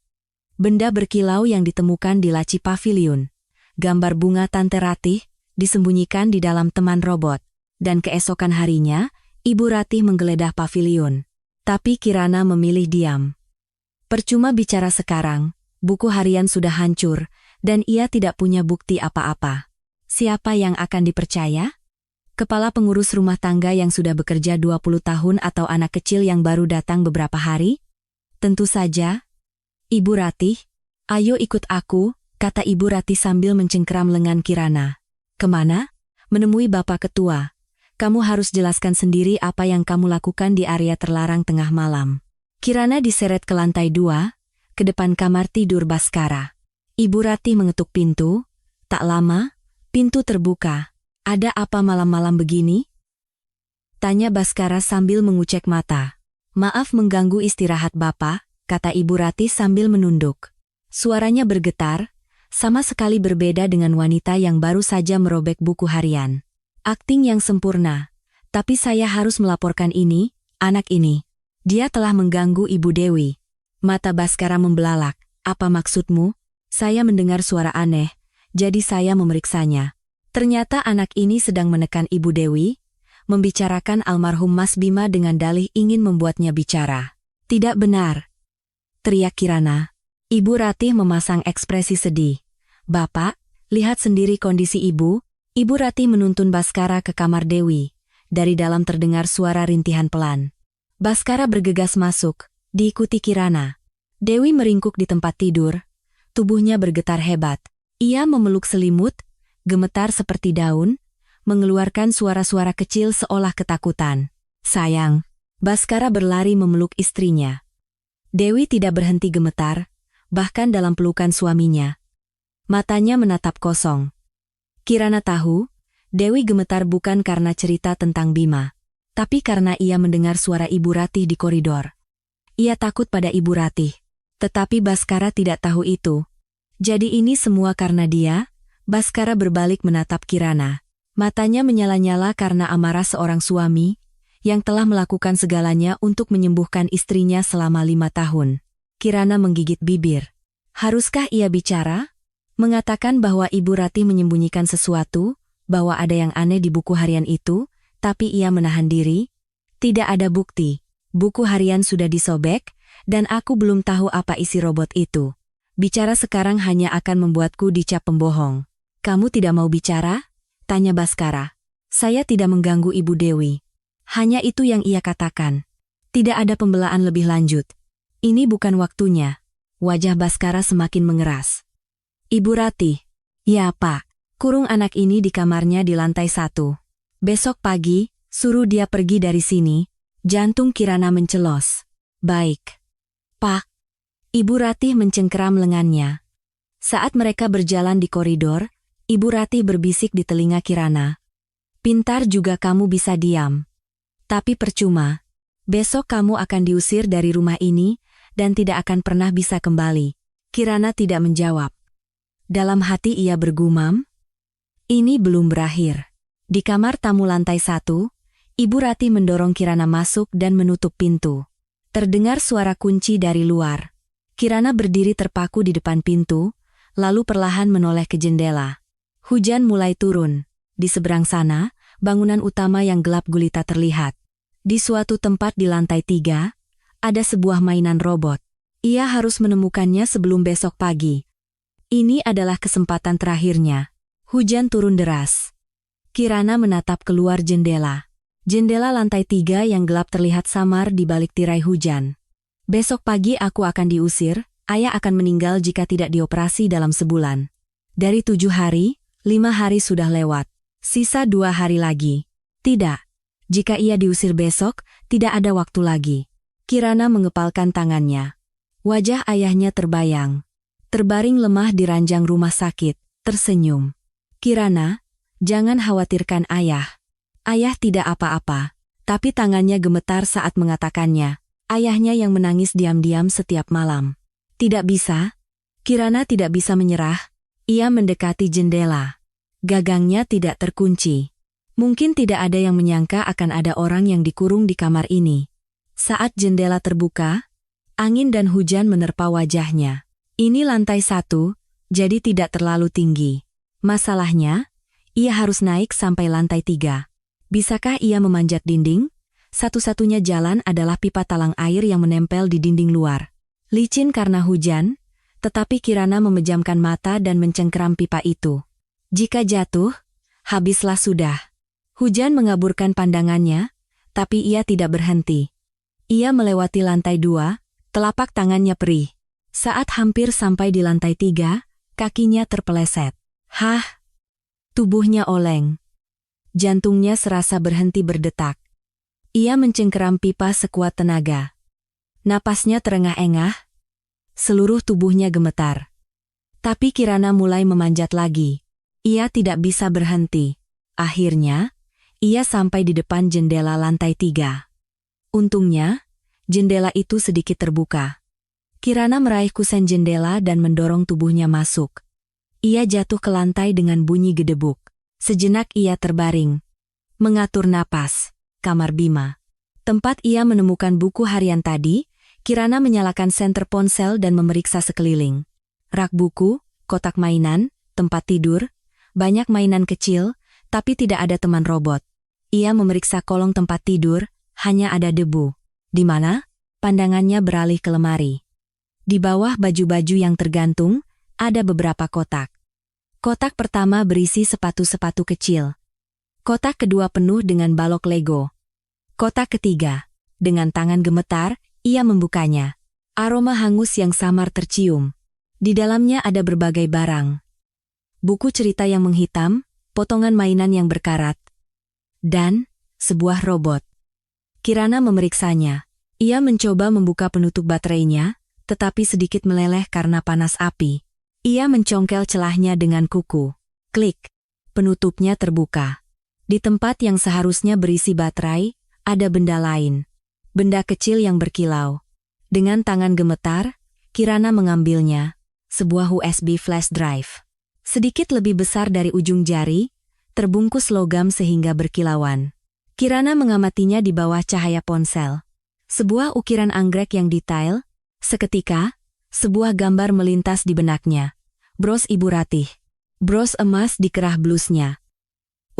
Benda berkilau yang ditemukan di laci paviliun. Gambar bunga Tante Ratih, disembunyikan di dalam teman robot. Dan keesokan harinya, Ibu Ratih menggeledah paviliun. Tapi Kirana memilih diam. Percuma bicara sekarang, buku harian sudah hancur, dan ia tidak punya bukti apa-apa. Siapa yang akan dipercaya? Kepala pengurus rumah tangga yang sudah bekerja 20 tahun atau anak kecil yang baru datang beberapa hari? Tentu saja. "Ibu Ratih, ayo ikut aku," kata Ibu Ratih sambil mencengkeram lengan Kirana. "Kemana?" "Menemui Bapak Ketua. Kamu harus jelaskan sendiri apa yang kamu lakukan di area terlarang tengah malam." Kirana diseret ke lantai 2, ke depan kamar tidur Baskara. Ibu Ratih mengetuk pintu. Tak lama, pintu terbuka. "Ada apa malam-malam begini?" tanya Baskara sambil mengucek mata. "Maaf mengganggu istirahat Bapak," kata Ibu Ratih sambil menunduk. Suaranya bergetar, sama sekali berbeda dengan wanita yang baru saja merobek buku harian. "Akting yang sempurna. Tapi saya harus melaporkan ini, anak ini. Dia telah mengganggu Ibu Dewi." Mata Baskara membelalak. "Apa maksudmu?" "Saya mendengar suara aneh, jadi saya memeriksanya. Ternyata anak ini sedang menekan Ibu Dewi, membicarakan almarhum Mas Bima dengan dalih ingin membuatnya bicara." "Tidak benar!" teriak Kirana. Ibu Ratih memasang ekspresi sedih. "Bapak, lihat sendiri kondisi Ibu." Ibu Ratih menuntun Baskara ke kamar Dewi. Dari dalam terdengar suara rintihan pelan. Baskara bergegas masuk, diikuti Kirana. Dewi meringkuk di tempat tidur. Tubuhnya bergetar hebat. Ia memeluk selimut, gemetar seperti daun, mengeluarkan suara-suara kecil seolah ketakutan. "Sayang." Baskara berlari memeluk istrinya. Dewi tidak berhenti gemetar, bahkan dalam pelukan suaminya. Matanya menatap kosong. Kirana tahu, Dewi gemetar bukan karena cerita tentang Bima, tapi karena ia mendengar suara Ibu Ratih di koridor. Ia takut pada Ibu Ratih, tetapi Baskara tidak tahu itu. Jadi ini semua karena dia? Baskara berbalik menatap Kirana. Matanya menyala-nyala karena amarah seorang suami yang telah melakukan segalanya untuk menyembuhkan istrinya selama 5 tahun. Kirana menggigit bibir. Haruskah ia bicara? Mengatakan bahwa Ibu Ratih menyembunyikan sesuatu, bahwa ada yang aneh di buku harian itu, tapi ia menahan diri? Tidak ada bukti. Buku harian sudah disobek, dan aku belum tahu apa isi robot itu. Bicara sekarang hanya akan membuatku dicap pembohong. Kamu tidak mau bicara? Tanya Baskara. Saya tidak mengganggu Ibu Dewi. Hanya itu yang ia katakan. Tidak ada pembelaan lebih lanjut. Ini bukan waktunya. Wajah Baskara semakin mengeras. Ibu Ratih. Ya Pak. Kurung anak ini di kamarnya di lantai 1. Besok pagi, suruh dia pergi dari sini. Jantung Kirana mencelos. Baik. Pak. Ibu Ratih mencengkeram lengannya. Saat mereka berjalan di koridor, Ibu Ratih berbisik di telinga Kirana. Pintar juga kamu bisa diam. Tapi percuma. Besok kamu akan diusir dari rumah ini, dan tidak akan pernah bisa kembali. Kirana tidak menjawab. Dalam hati ia bergumam. Ini belum berakhir. Di kamar tamu lantai 1, Ibu Ratih mendorong Kirana masuk dan menutup pintu. Terdengar suara kunci dari luar. Kirana berdiri terpaku di depan pintu, lalu perlahan menoleh ke jendela. Hujan mulai turun. Di seberang sana, bangunan utama yang gelap gulita terlihat. Di suatu tempat di lantai 3, ada sebuah mainan robot. Ia harus menemukannya sebelum besok pagi. Ini adalah kesempatan terakhirnya. Hujan turun deras. Kirana menatap keluar jendela. Jendela lantai 3 yang gelap terlihat samar di balik tirai hujan. Besok pagi aku akan diusir, ayah akan meninggal jika tidak dioperasi dalam sebulan. Dari 7 hari, 5 hari sudah lewat. Sisa 2 hari lagi. Tidak. Jika ia diusir besok, tidak ada waktu lagi. Kirana mengepalkan tangannya. Wajah ayahnya terbayang. Terbaring lemah di ranjang rumah sakit, tersenyum. Kirana, jangan khawatirkan ayah. Ayah tidak apa-apa. Tapi tangannya gemetar saat mengatakannya. Ayahnya yang menangis diam-diam setiap malam. Tidak bisa. Kirana tidak bisa menyerah. Ia mendekati jendela. Gagangnya tidak terkunci. Mungkin tidak ada yang menyangka akan ada orang yang dikurung di kamar ini. Saat jendela terbuka, angin dan hujan menerpa wajahnya. Ini lantai 1, jadi tidak terlalu tinggi. Masalahnya, ia harus naik sampai lantai 3. Bisakah ia memanjat dinding? Satu-satunya jalan adalah pipa talang air yang menempel di dinding luar. Licin karena hujan, tetapi Kirana memejamkan mata dan mencengkeram pipa itu. Jika jatuh, habislah sudah. Hujan mengaburkan pandangannya, tapi ia tidak berhenti. Ia melewati lantai 2, telapak tangannya perih. Saat hampir sampai di lantai 3, kakinya terpeleset. Hah! Tubuhnya oleng. Jantungnya serasa berhenti berdetak. Ia mencengkeram pipa sekuat tenaga. Napasnya terengah-engah. Seluruh tubuhnya gemetar. Tapi Kirana mulai memanjat lagi. Ia tidak bisa berhenti. Akhirnya, ia sampai di depan jendela lantai 3. Untungnya, jendela itu sedikit terbuka. Kirana meraih kusen jendela dan mendorong tubuhnya masuk. Ia jatuh ke lantai dengan bunyi gedebuk. Sejenak ia terbaring. Mengatur napas. Kamar Bima. Tempat ia menemukan buku harian tadi, Kirana menyalakan senter ponsel dan memeriksa sekeliling. Rak buku, kotak mainan, tempat tidur, banyak mainan kecil, tapi tidak ada teman robot. Ia memeriksa kolong tempat tidur, hanya ada debu. Di mana? Pandangannya beralih ke lemari. Di bawah baju-baju yang tergantung, ada beberapa kotak. Kotak pertama berisi sepatu-sepatu kecil. Kotak kedua penuh dengan balok Lego. Kotak ketiga, dengan tangan gemetar, ia membukanya. Aroma hangus yang samar tercium. Di dalamnya ada berbagai barang. Buku cerita yang menghitam, potongan mainan yang berkarat, dan sebuah robot. Kirana memeriksanya. Ia mencoba membuka penutup baterainya, tetapi sedikit meleleh karena panas api. Ia mencongkel celahnya dengan kuku. Klik. Penutupnya terbuka. Di tempat yang seharusnya berisi baterai, ada benda lain. Benda kecil yang berkilau. Dengan tangan gemetar, Kirana mengambilnya. Sebuah USB flash drive. Sedikit lebih besar dari ujung jari, terbungkus logam sehingga berkilauan. Kirana mengamatinya di bawah cahaya ponsel. Sebuah ukiran anggrek yang detail. Seketika, sebuah gambar melintas di benaknya. Bros Ibu Ratih. Bros emas di kerah blusnya.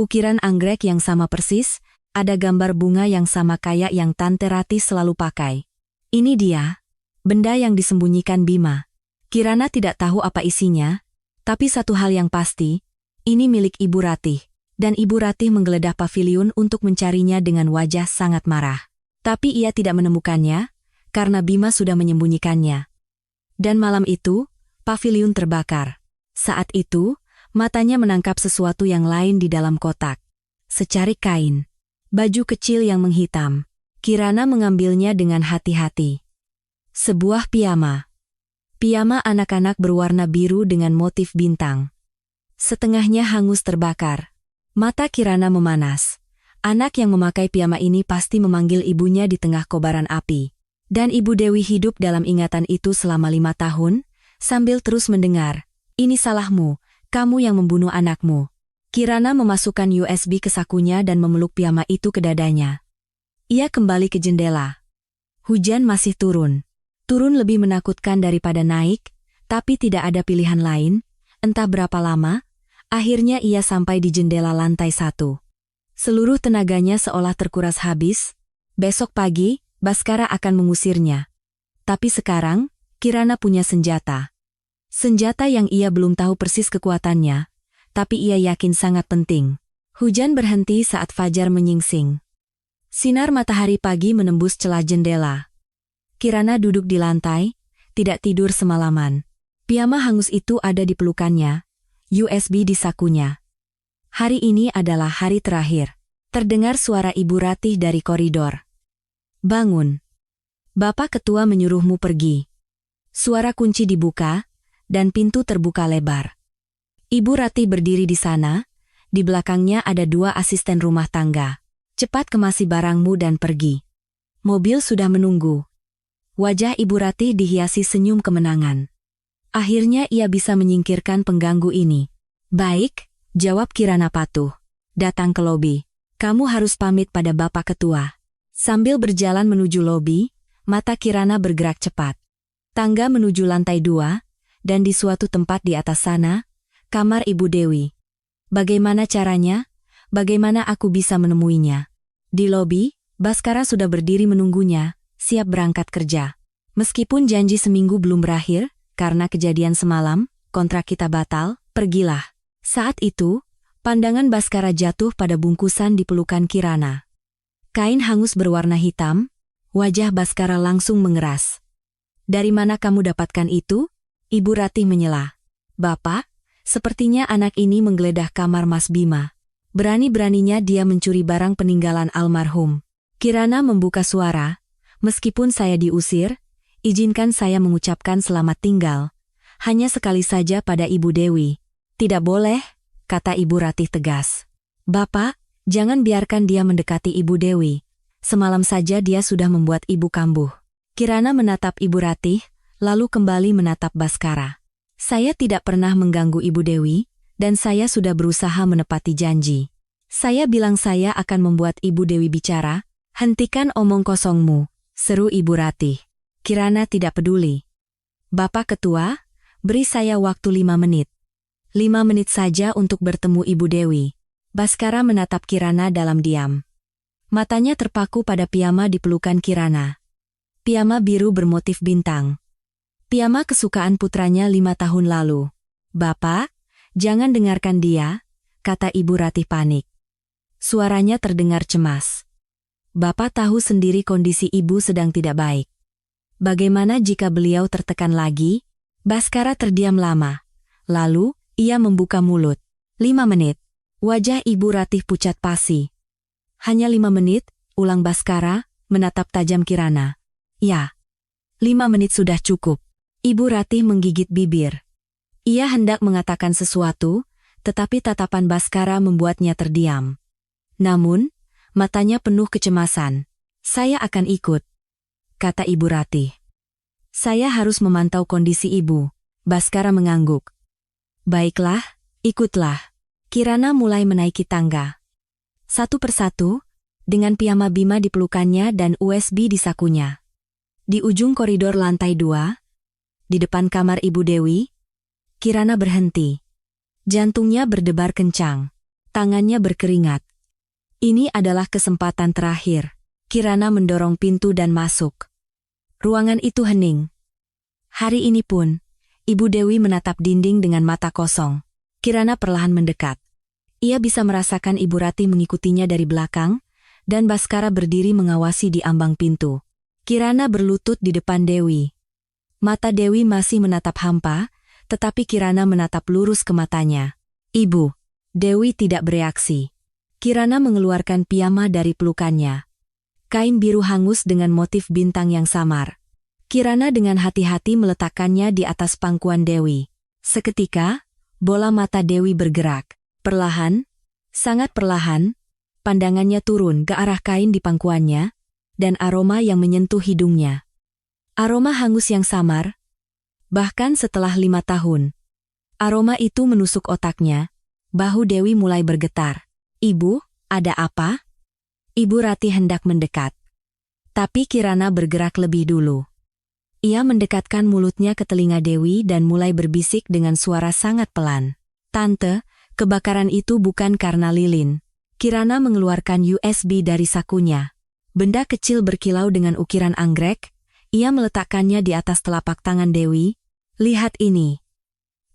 Ukiran anggrek yang sama persis, ada gambar bunga yang sama kayak yang Tante Ratih selalu pakai. Ini dia, benda yang disembunyikan Bima. Kirana tidak tahu apa isinya, tapi satu hal yang pasti, ini milik Ibu Ratih. Dan Ibu Ratih menggeledah paviliun untuk mencarinya dengan wajah sangat marah. Tapi ia tidak menemukannya, karena Bima sudah menyembunyikannya. Dan malam itu, paviliun terbakar. Saat itu, matanya menangkap sesuatu yang lain di dalam kotak. Secarik kain. Baju kecil yang menghitam. Kirana mengambilnya dengan hati-hati. Sebuah piyama. Piyama anak-anak berwarna biru dengan motif bintang. Setengahnya hangus terbakar. Mata Kirana memanas. Anak yang memakai piyama ini pasti memanggil ibunya di tengah kobaran api. Dan Ibu Dewi hidup dalam ingatan itu selama 5 tahun, sambil terus mendengar, "Ini salahmu, kamu yang membunuh anakmu." Kirana memasukkan USB ke sakunya dan memeluk piyama itu ke dadanya. Ia kembali ke jendela. Hujan masih turun. Turun lebih menakutkan daripada naik, tapi tidak ada pilihan lain, entah berapa lama. Akhirnya ia sampai di jendela lantai 1. Seluruh tenaganya seolah terkuras habis. Besok pagi, Baskara akan mengusirnya. Tapi sekarang, Kirana punya senjata. Senjata yang ia belum tahu persis kekuatannya, tapi ia yakin sangat penting. Hujan berhenti saat fajar menyingsing. Sinar matahari pagi menembus celah jendela. Kirana duduk di lantai, tidak tidur semalaman. Piyama hangus itu ada di pelukannya. USB di sakunya. Hari ini adalah hari terakhir. Terdengar suara Ibu Ratih dari koridor. "Bangun. Bapak Ketua menyuruhmu pergi." Suara kunci dibuka, dan pintu terbuka lebar. Ibu Ratih berdiri di sana, di belakangnya ada 2 asisten rumah tangga. "Cepat kemasi barangmu dan pergi." Mobil sudah menunggu. Wajah Ibu Ratih dihiasi senyum kemenangan. Akhirnya ia bisa menyingkirkan pengganggu ini. "Baik," jawab Kirana patuh. "Datang ke lobi. Kamu harus pamit pada Bapak Ketua." Sambil berjalan menuju lobi, mata Kirana bergerak cepat. Tangga menuju lantai 2, dan di suatu tempat di atas sana, kamar Ibu Dewi. Bagaimana caranya? Bagaimana aku bisa menemuinya? Di lobi, Baskara sudah berdiri menunggunya, siap berangkat kerja. Meskipun janji seminggu belum berakhir, karena kejadian semalam, kontrak kita batal, pergilah. Saat itu, pandangan Baskara jatuh pada bungkusan di pelukan Kirana. Kain hangus berwarna hitam, wajah Baskara langsung mengeras. "Dari mana kamu dapatkan itu?" Ibu Ratih menyela. "Bapak, sepertinya anak ini menggeledah kamar Mas Bima. Berani-beraninya dia mencuri barang peninggalan almarhum." Kirana membuka suara, "Meskipun saya diusir, izinkan saya mengucapkan selamat tinggal. Hanya sekali saja pada Ibu Dewi." "Tidak boleh," kata Ibu Ratih tegas. "Bapak, jangan biarkan dia mendekati Ibu Dewi. Semalam saja dia sudah membuat Ibu kambuh." Kirana menatap Ibu Ratih, lalu kembali menatap Baskara. "Saya tidak pernah mengganggu Ibu Dewi, dan saya sudah berusaha menepati janji. Saya bilang saya akan membuat Ibu Dewi bicara." "Hentikan omong kosongmu," seru Ibu Ratih. Kirana tidak peduli. "Bapak Ketua, beri saya waktu 5 menit. 5 menit saja untuk bertemu Ibu Dewi." Baskara menatap Kirana dalam diam. Matanya terpaku pada piyama di pelukan Kirana. Piyama biru bermotif bintang. Piyama kesukaan putranya 5 tahun lalu. "Bapak, jangan dengarkan dia," kata Ibu Ratih panik. Suaranya terdengar cemas. "Bapak tahu sendiri kondisi ibu sedang tidak baik. Bagaimana jika beliau tertekan lagi?" Baskara terdiam lama. Lalu, ia membuka mulut. 5 menit. Wajah Ibu Ratih pucat pasi. "Hanya 5 menit?" ulang Baskara, menatap tajam Kirana. "Ya. 5 menit sudah cukup." Ibu Ratih menggigit bibir. Ia hendak mengatakan sesuatu, tetapi tatapan Baskara membuatnya terdiam. Namun, matanya penuh kecemasan. "Saya akan ikut," kata Ibu Ratih. "Saya harus memantau kondisi ibu." Baskara mengangguk. "Baiklah, ikutlah." Kirana mulai menaiki tangga. Satu persatu, dengan piyama Bima di pelukannya dan USB di sakunya. Di ujung koridor lantai 2, di depan kamar Ibu Dewi, Kirana berhenti. Jantungnya berdebar kencang. Tangannya berkeringat. Ini adalah kesempatan terakhir. Kirana mendorong pintu dan masuk. Ruangan itu hening. Hari ini pun, Ibu Dewi menatap dinding dengan mata kosong. Kirana perlahan mendekat. Ia bisa merasakan Ibu Ratih mengikutinya dari belakang, dan Baskara berdiri mengawasi di ambang pintu. Kirana berlutut di depan Dewi. Mata Dewi masih menatap hampa, tetapi Kirana menatap lurus ke matanya. Ibu. Dewi tidak bereaksi. Kirana mengeluarkan piyama dari pelukannya. Kain biru hangus dengan motif bintang yang samar. Kirana dengan hati-hati meletakkannya di atas pangkuan Dewi. Seketika, bola mata Dewi bergerak. Perlahan, sangat perlahan, pandangannya turun ke arah kain di pangkuannya, dan aroma yang menyentuh hidungnya. Aroma hangus yang samar, bahkan setelah 5 tahun. Aroma itu menusuk otaknya, bahu Dewi mulai bergetar. Ibu, ada apa? Ibu Ratih hendak mendekat. Tapi Kirana bergerak lebih dulu. Ia mendekatkan mulutnya ke telinga Dewi dan mulai berbisik dengan suara sangat pelan. Tante, kebakaran itu bukan karena lilin. Kirana mengeluarkan USB dari sakunya. Benda kecil berkilau dengan ukiran anggrek. Ia meletakkannya di atas telapak tangan Dewi. Lihat ini.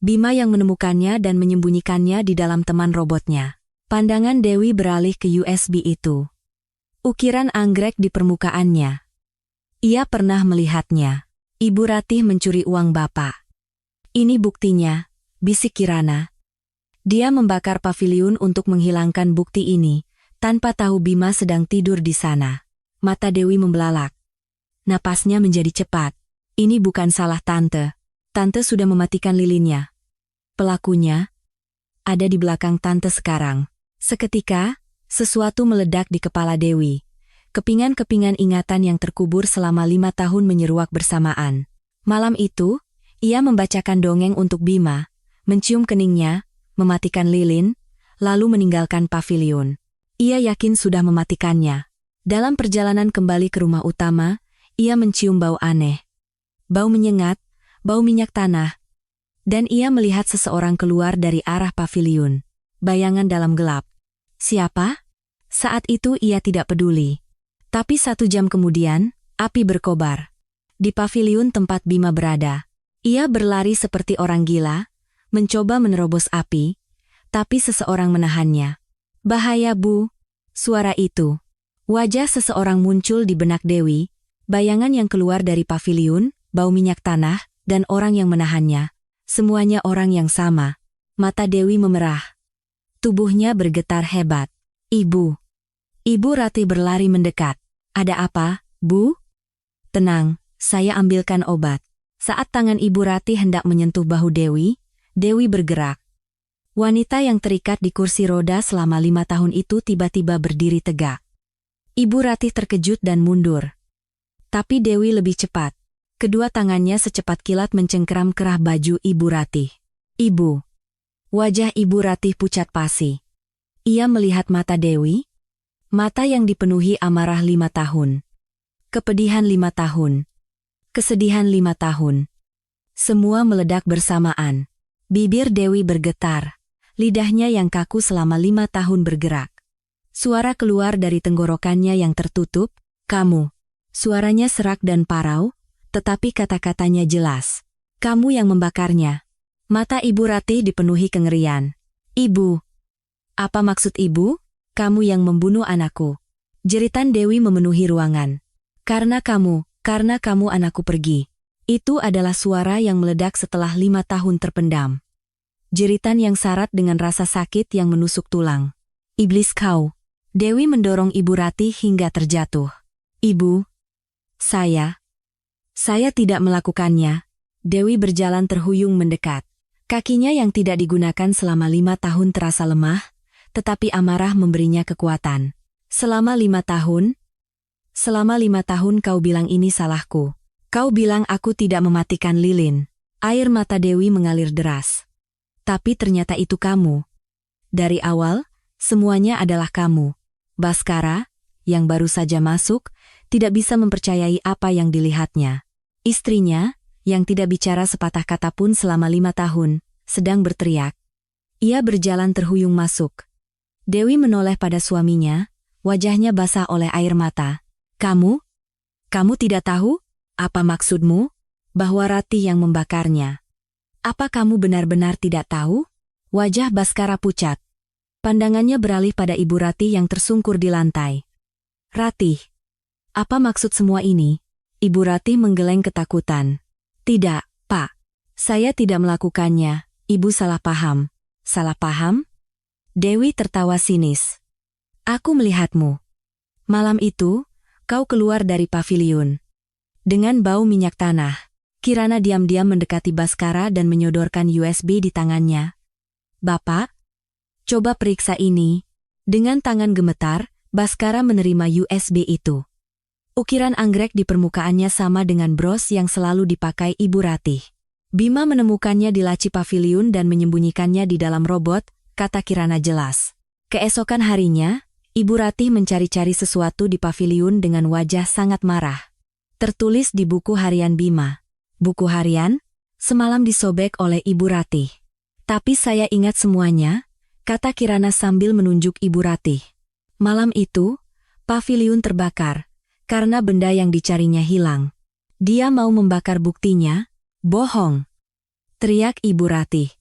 Bima yang menemukannya dan menyembunyikannya di dalam teman robotnya. Pandangan Dewi beralih ke USB itu. Ukiran anggrek di permukaannya. Ia pernah melihatnya. Ibu Ratih mencuri uang Bapak. Ini buktinya, bisik Kirana. Dia membakar paviliun untuk menghilangkan bukti ini, tanpa tahu Bima sedang tidur di sana. Mata Dewi membelalak. Napasnya menjadi cepat. Ini bukan salah Tante. Tante sudah mematikan lilinnya. Pelakunya ada di belakang Tante sekarang. Seketika, sesuatu meledak di kepala Dewi. Kepingan-kepingan ingatan yang terkubur selama 5 tahun menyeruak bersamaan. Malam itu, ia membacakan dongeng untuk Bima, mencium keningnya, mematikan lilin, lalu meninggalkan paviliun. Ia yakin sudah mematikannya. Dalam perjalanan kembali ke rumah utama, ia mencium bau aneh. Bau menyengat, bau minyak tanah. Dan ia melihat seseorang keluar dari arah paviliun. Bayangan dalam gelap. Siapa? Saat itu ia tidak peduli. Tapi 1 jam kemudian, api berkobar. Di paviliun tempat Bima berada. Ia berlari seperti orang gila, mencoba menerobos api, tapi seseorang menahannya. Bahaya Bu. Suara itu. Wajah seseorang muncul di benak Dewi, bayangan yang keluar dari paviliun, bau minyak tanah, dan orang yang menahannya. Semuanya orang yang sama. Mata Dewi memerah. Tubuhnya bergetar hebat. Ibu. Ibu Ratih berlari mendekat. Ada apa, Bu? Tenang, saya ambilkan obat. Saat tangan Ibu Ratih hendak menyentuh bahu Dewi, Dewi bergerak. Wanita yang terikat di kursi roda selama 5 tahun itu tiba-tiba berdiri tegak. Ibu Ratih terkejut dan mundur. Tapi Dewi lebih cepat. Kedua tangannya secepat kilat mencengkeram kerah baju Ibu Ratih. Ibu. Wajah Ibu Ratih pucat pasi. Ia melihat mata Dewi. Mata yang dipenuhi amarah 5 tahun. Kepedihan 5 tahun. Kesedihan 5 tahun. Semua meledak bersamaan. Bibir Dewi bergetar. Lidahnya yang kaku selama 5 tahun bergerak. Suara keluar dari tenggorokannya yang tertutup, kamu. Suaranya serak dan parau, tetapi kata-katanya jelas. Kamu yang membakarnya. Mata Ibu Ratih dipenuhi kengerian. Ibu. Apa maksud Ibu? Kamu yang membunuh anakku. Jeritan Dewi memenuhi ruangan. Karena kamu anakku pergi. Itu adalah suara yang meledak setelah 5 tahun terpendam. Jeritan yang syarat dengan rasa sakit yang menusuk tulang. Iblis kau. Dewi mendorong Ibu Ratih hingga terjatuh. Ibu. Saya tidak melakukannya. Dewi berjalan terhuyung mendekat. Kakinya yang tidak digunakan selama 5 tahun terasa lemah, tetapi amarah memberinya kekuatan. Selama 5 tahun kau bilang ini salahku. Kau bilang aku tidak mematikan lilin. Air mata Dewi mengalir deras. Tapi ternyata itu kamu. Dari awal, semuanya adalah kamu. Baskara, yang baru saja masuk, tidak bisa mempercayai apa yang dilihatnya. Istrinya, yang tidak bicara sepatah kata pun selama 5 tahun, sedang berteriak. Ia berjalan terhuyung masuk. Dewi menoleh pada suaminya, wajahnya basah oleh air mata. Kamu? Kamu tidak tahu? Apa maksudmu? Bahwa Ratih yang membakarnya. Apa kamu benar-benar tidak tahu? Wajah Baskara pucat. Pandangannya beralih pada Ibu Ratih yang tersungkur di lantai. Ratih, apa maksud semua ini? Ibu Ratih menggeleng ketakutan. Tidak, Pak. Saya tidak melakukannya. Ibu salah paham. Salah paham? Dewi tertawa sinis. Aku melihatmu. Malam itu, kau keluar dari paviliun. Dengan bau minyak tanah, Kirana diam-diam mendekati Baskara dan menyodorkan USB di tangannya. Bapak, coba periksa ini. Dengan tangan gemetar, Baskara menerima USB itu. Ukiran anggrek di permukaannya sama dengan bros yang selalu dipakai Ibu Ratih. Bima menemukannya di laci paviliun dan menyembunyikannya di dalam robot, kata Kirana jelas. Keesokan harinya, Ibu Ratih mencari-cari sesuatu di paviliun dengan wajah sangat marah. Tertulis di buku harian Bima. Buku harian? Semalam disobek oleh Ibu Ratih. Tapi saya ingat semuanya, kata Kirana sambil menunjuk Ibu Ratih. Malam itu, paviliun terbakar, karena benda yang dicarinya hilang. Dia mau membakar buktinya? Bohong! Teriak Ibu Ratih.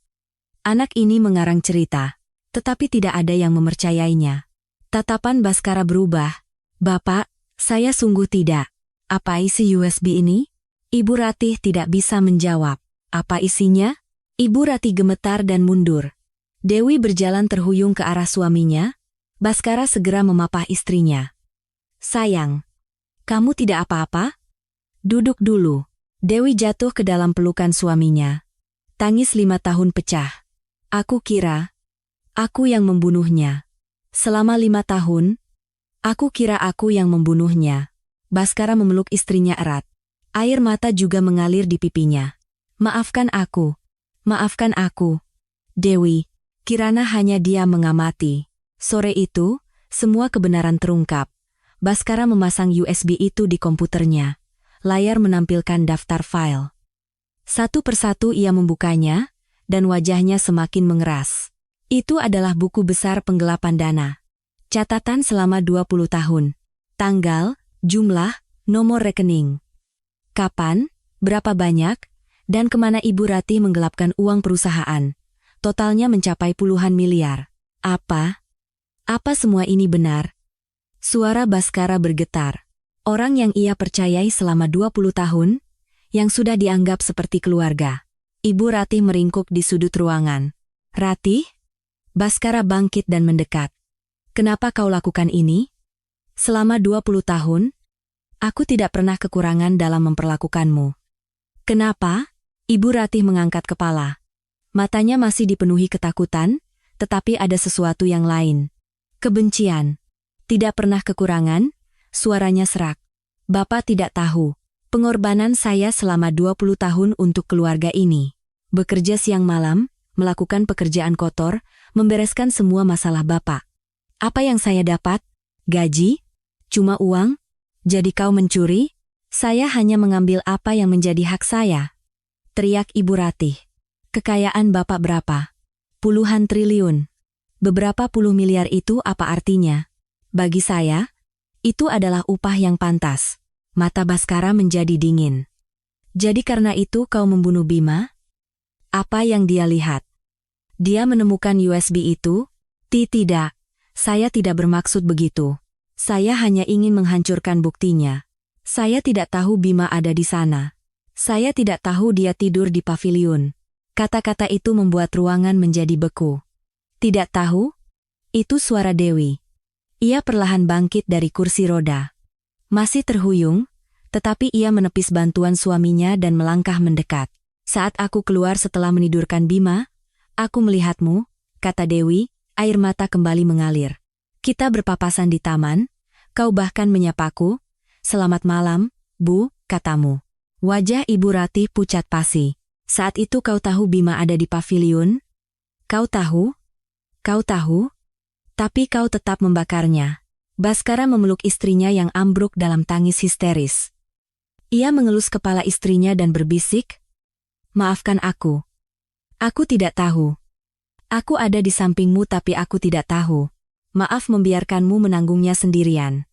Anak ini mengarang cerita, tetapi tidak ada yang mempercayainya. Tatapan Baskara berubah. Bapak, saya sungguh tidak. Apa isi USB ini? Ibu Ratih tidak bisa menjawab. Apa isinya? Ibu Ratih gemetar dan mundur. Dewi berjalan terhuyung ke arah suaminya. Baskara segera memapah istrinya. Sayang, kamu tidak apa-apa? Duduk dulu. Dewi jatuh ke dalam pelukan suaminya. Tangis 5 tahun pecah. Aku kira, aku yang membunuhnya. Selama 5 tahun, aku kira aku yang membunuhnya. Baskara memeluk istrinya erat. Air mata juga mengalir di pipinya. Maafkan aku. Maafkan aku. Dewi, Kirana hanya diam mengamati. Sore itu, semua kebenaran terungkap. Baskara memasang USB itu di komputernya. Layar menampilkan daftar file. Satu persatu ia membukanya, dan wajahnya semakin mengeras. Itu adalah buku besar penggelapan dana. Catatan selama 20 tahun. Tanggal, jumlah, nomor rekening. Kapan, berapa banyak, dan kemana Ibu Ratih menggelapkan uang perusahaan. Totalnya mencapai puluhan miliar. Apa? Apa semua ini benar? Suara Baskara bergetar. Orang yang ia percayai selama 20 tahun, yang sudah dianggap seperti keluarga. Ibu Ratih meringkuk di sudut ruangan. Ratih? Baskara bangkit dan mendekat. Kenapa kau lakukan ini? Selama 20 tahun, aku tidak pernah kekurangan dalam memperlakukanmu. Kenapa? Ibu Ratih mengangkat kepala. Matanya masih dipenuhi ketakutan, tetapi ada sesuatu yang lain. Kebencian. Tidak pernah kekurangan, suaranya serak. Bapak tidak tahu, pengorbanan saya selama 20 tahun untuk keluarga ini. Bekerja siang malam, melakukan pekerjaan kotor, membereskan semua masalah Bapak. Apa yang saya dapat? Gaji? Cuma uang? Jadi kau mencuri? Saya hanya mengambil apa yang menjadi hak saya. Teriak Ibu Ratih. Kekayaan Bapak berapa? Puluhan triliun. Beberapa puluh miliar itu apa artinya? Bagi saya, itu adalah upah yang pantas. Mata Baskara menjadi dingin. Jadi karena itu kau membunuh Bima? Apa yang dia lihat? Dia menemukan USB itu? Tidak, saya tidak bermaksud begitu. Saya hanya ingin menghancurkan buktinya. Saya tidak tahu Bima ada di sana. Saya tidak tahu dia tidur di paviliun. Kata-kata itu membuat ruangan menjadi beku. Tidak tahu? Itu suara Dewi. Ia perlahan bangkit dari kursi roda. Masih terhuyung, tetapi ia menepis bantuan suaminya dan melangkah mendekat. Saat aku keluar setelah menidurkan Bima, aku melihatmu, kata Dewi, air mata kembali mengalir. Kita berpapasan di taman, kau bahkan menyapaku. Selamat malam, Bu, katamu. Wajah Ibu Ratih pucat pasi. Saat itu kau tahu Bima ada di paviliun? Kau tahu? Kau tahu? Tapi kau tetap membakarnya. Baskara memeluk istrinya yang ambruk dalam tangis histeris. Ia mengelus kepala istrinya dan berbisik, "Maafkan aku. Aku tidak tahu. Aku ada di sampingmu tapi aku tidak tahu. Maaf membiarkanmu menanggungnya sendirian."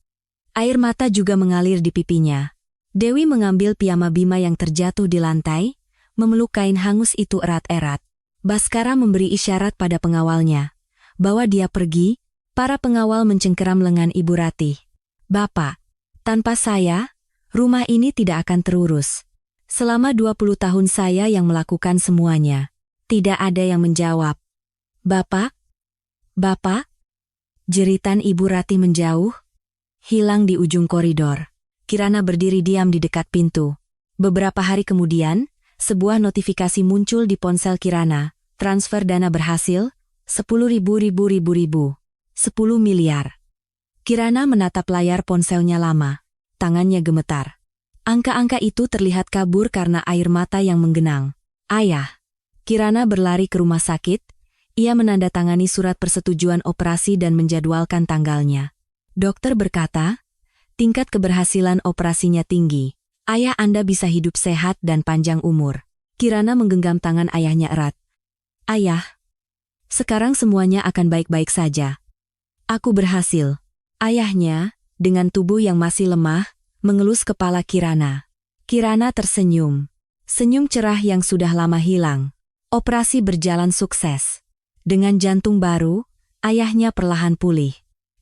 Air mata juga mengalir di pipinya. Dewi mengambil piyama Bima yang terjatuh di lantai, memeluk kain hangus itu erat-erat. Baskara memberi isyarat pada pengawalnya. Bawa dia pergi. Para pengawal mencengkeram lengan Ibu Ratih. "Bapak, tanpa saya, rumah ini tidak akan terurus. Selama 20 tahun saya yang melakukan semuanya." Tidak ada yang menjawab. "Bapak? Bapak?" Jeritan Ibu Ratih menjauh, hilang di ujung koridor. Kirana berdiri diam di dekat pintu. Beberapa hari kemudian, sebuah notifikasi muncul di ponsel Kirana. Transfer dana berhasil, 10.000. 10 miliar. Kirana menatap layar ponselnya lama. Tangannya gemetar. Angka-angka itu terlihat kabur karena air mata yang menggenang. "Ayah." Kirana berlari ke rumah sakit. Ia menandatangani surat persetujuan operasi dan menjadwalkan tanggalnya. Dokter berkata, tingkat keberhasilan operasinya tinggi. "Ayah Anda bisa hidup sehat dan panjang umur." Kirana menggenggam tangan ayahnya erat. "Ayah, sekarang semuanya akan baik-baik saja. Aku berhasil." Ayahnya, dengan tubuh yang masih lemah, mengelus kepala Kirana. Kirana tersenyum. Senyum cerah yang sudah lama hilang. Operasi berjalan sukses. Dengan jantung baru, ayahnya perlahan pulih.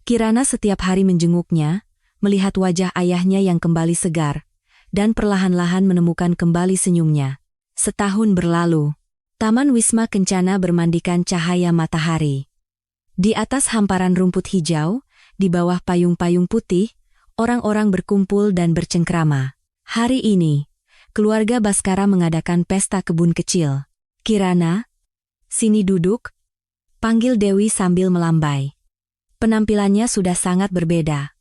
Kirana setiap hari menjenguknya, melihat wajah ayahnya yang kembali segar, dan perlahan-lahan menemukan kembali senyumnya. Setahun berlalu. Taman Wisma Kencana bermandikan cahaya matahari. Di atas hamparan rumput hijau, di bawah payung-payung putih, orang-orang berkumpul dan bercengkrama. Hari ini, keluarga Baskara mengadakan pesta kebun kecil. "Kirana, sini duduk," panggil Dewi sambil melambai. Penampilannya sudah sangat berbeda.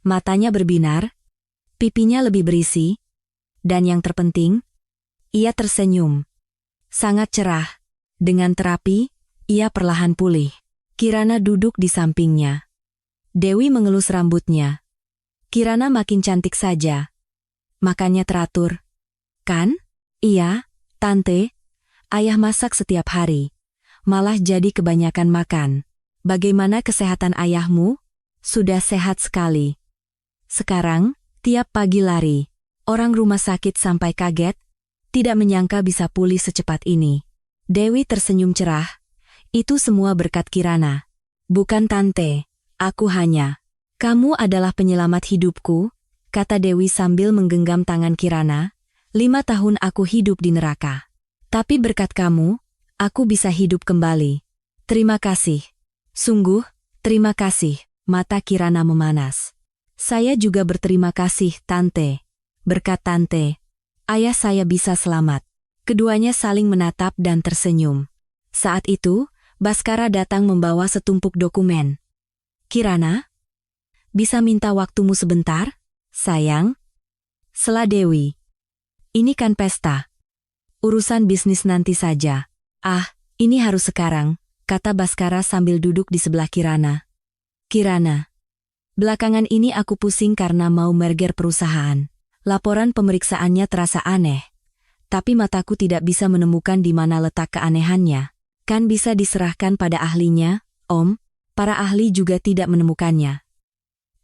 Matanya berbinar, pipinya lebih berisi, dan yang terpenting, ia tersenyum. Sangat cerah. Dengan terapi, ia perlahan pulih. Kirana duduk di sampingnya. Dewi mengelus rambutnya. "Kirana makin cantik saja. Makannya teratur, kan?" "Iya, Tante. Ayah masak setiap hari. Malah jadi kebanyakan makan." "Bagaimana kesehatan ayahmu?" "Sudah sehat sekali. Sekarang, tiap pagi lari. Orang rumah sakit sampai kaget, tidak menyangka bisa pulih secepat ini." Dewi tersenyum cerah. "Itu semua berkat Kirana." "Bukan Tante, aku hanya..." "Kamu adalah penyelamat hidupku," kata Dewi sambil menggenggam tangan Kirana. 5 tahun aku hidup di neraka. Tapi berkat kamu, aku bisa hidup kembali. Terima kasih. Sungguh, terima kasih." Mata Kirana memanas. "Saya juga berterima kasih, Tante. Berkat Tante, ayah saya bisa selamat." Keduanya saling menatap dan tersenyum. Saat itu, Baskara datang membawa setumpuk dokumen. "Kirana, bisa minta waktumu sebentar, sayang?" "Sela Dewi. Ini kan pesta. Urusan bisnis nanti saja." "Ah, ini harus sekarang," kata Baskara sambil duduk di sebelah Kirana. "Kirana, belakangan ini aku pusing karena mau merger perusahaan. Laporan pemeriksaannya terasa aneh. Tapi mataku tidak bisa menemukan di mana letak keanehannya. Kan bisa diserahkan pada ahlinya, Om. Para ahli juga tidak menemukannya."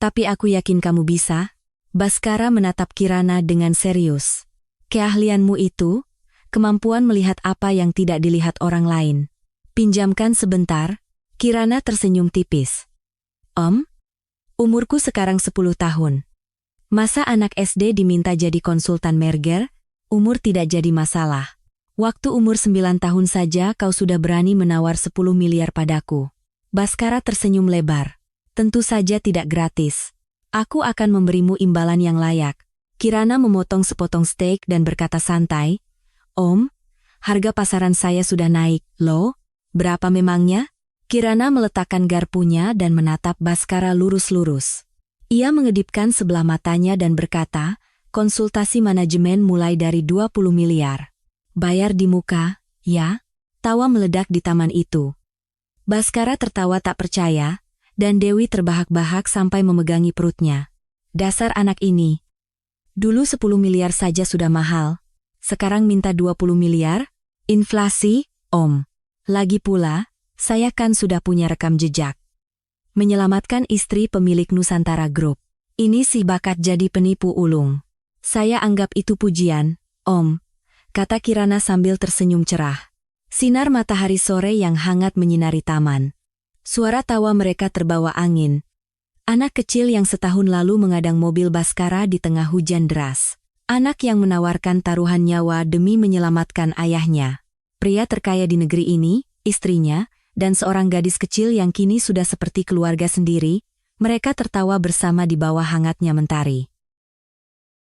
"Tapi aku yakin kamu bisa." Baskara menatap Kirana dengan serius. "Keahlianmu itu, kemampuan melihat apa yang tidak dilihat orang lain. Pinjamkan sebentar." Kirana tersenyum tipis. "Om, umurku sekarang 10 tahun. Masa anak SD diminta jadi konsultan merger? Umur tidak jadi masalah. Waktu umur 9 tahun saja kau sudah berani menawar 10 miliar padaku." Baskara tersenyum lebar. "Tentu saja tidak gratis. Aku akan memberimu imbalan yang layak." Kirana memotong sepotong steak dan berkata santai, "Om, harga pasaran saya sudah naik, loh. Berapa memangnya?" Kirana meletakkan garpunya dan menatap Baskara lurus-lurus. Ia mengedipkan sebelah matanya dan berkata, "Konsultasi manajemen mulai dari 20 miliar. Bayar di muka, ya?" Tawa meledak di taman itu. Baskara tertawa tak percaya, dan Dewi terbahak-bahak sampai memegangi perutnya. Dasar anak ini. Dulu 10 miliar saja sudah mahal. Sekarang minta 20 miliar? Inflasi, Om. Lagi pula, saya kan sudah punya rekam jejak. Menyelamatkan istri pemilik Nusantara Group. Ini si bakat jadi penipu ulung. Saya anggap itu pujian, Om, kata Kirana sambil tersenyum cerah. Sinar matahari sore yang hangat menyinari taman. Suara tawa mereka terbawa angin. Anak kecil yang setahun lalu mengadang mobil Baskara di tengah hujan deras. Anak yang menawarkan taruhan nyawa demi menyelamatkan ayahnya. Pria terkaya di negeri ini, istrinya, dan seorang gadis kecil yang kini sudah seperti keluarga sendiri, mereka tertawa bersama di bawah hangatnya mentari.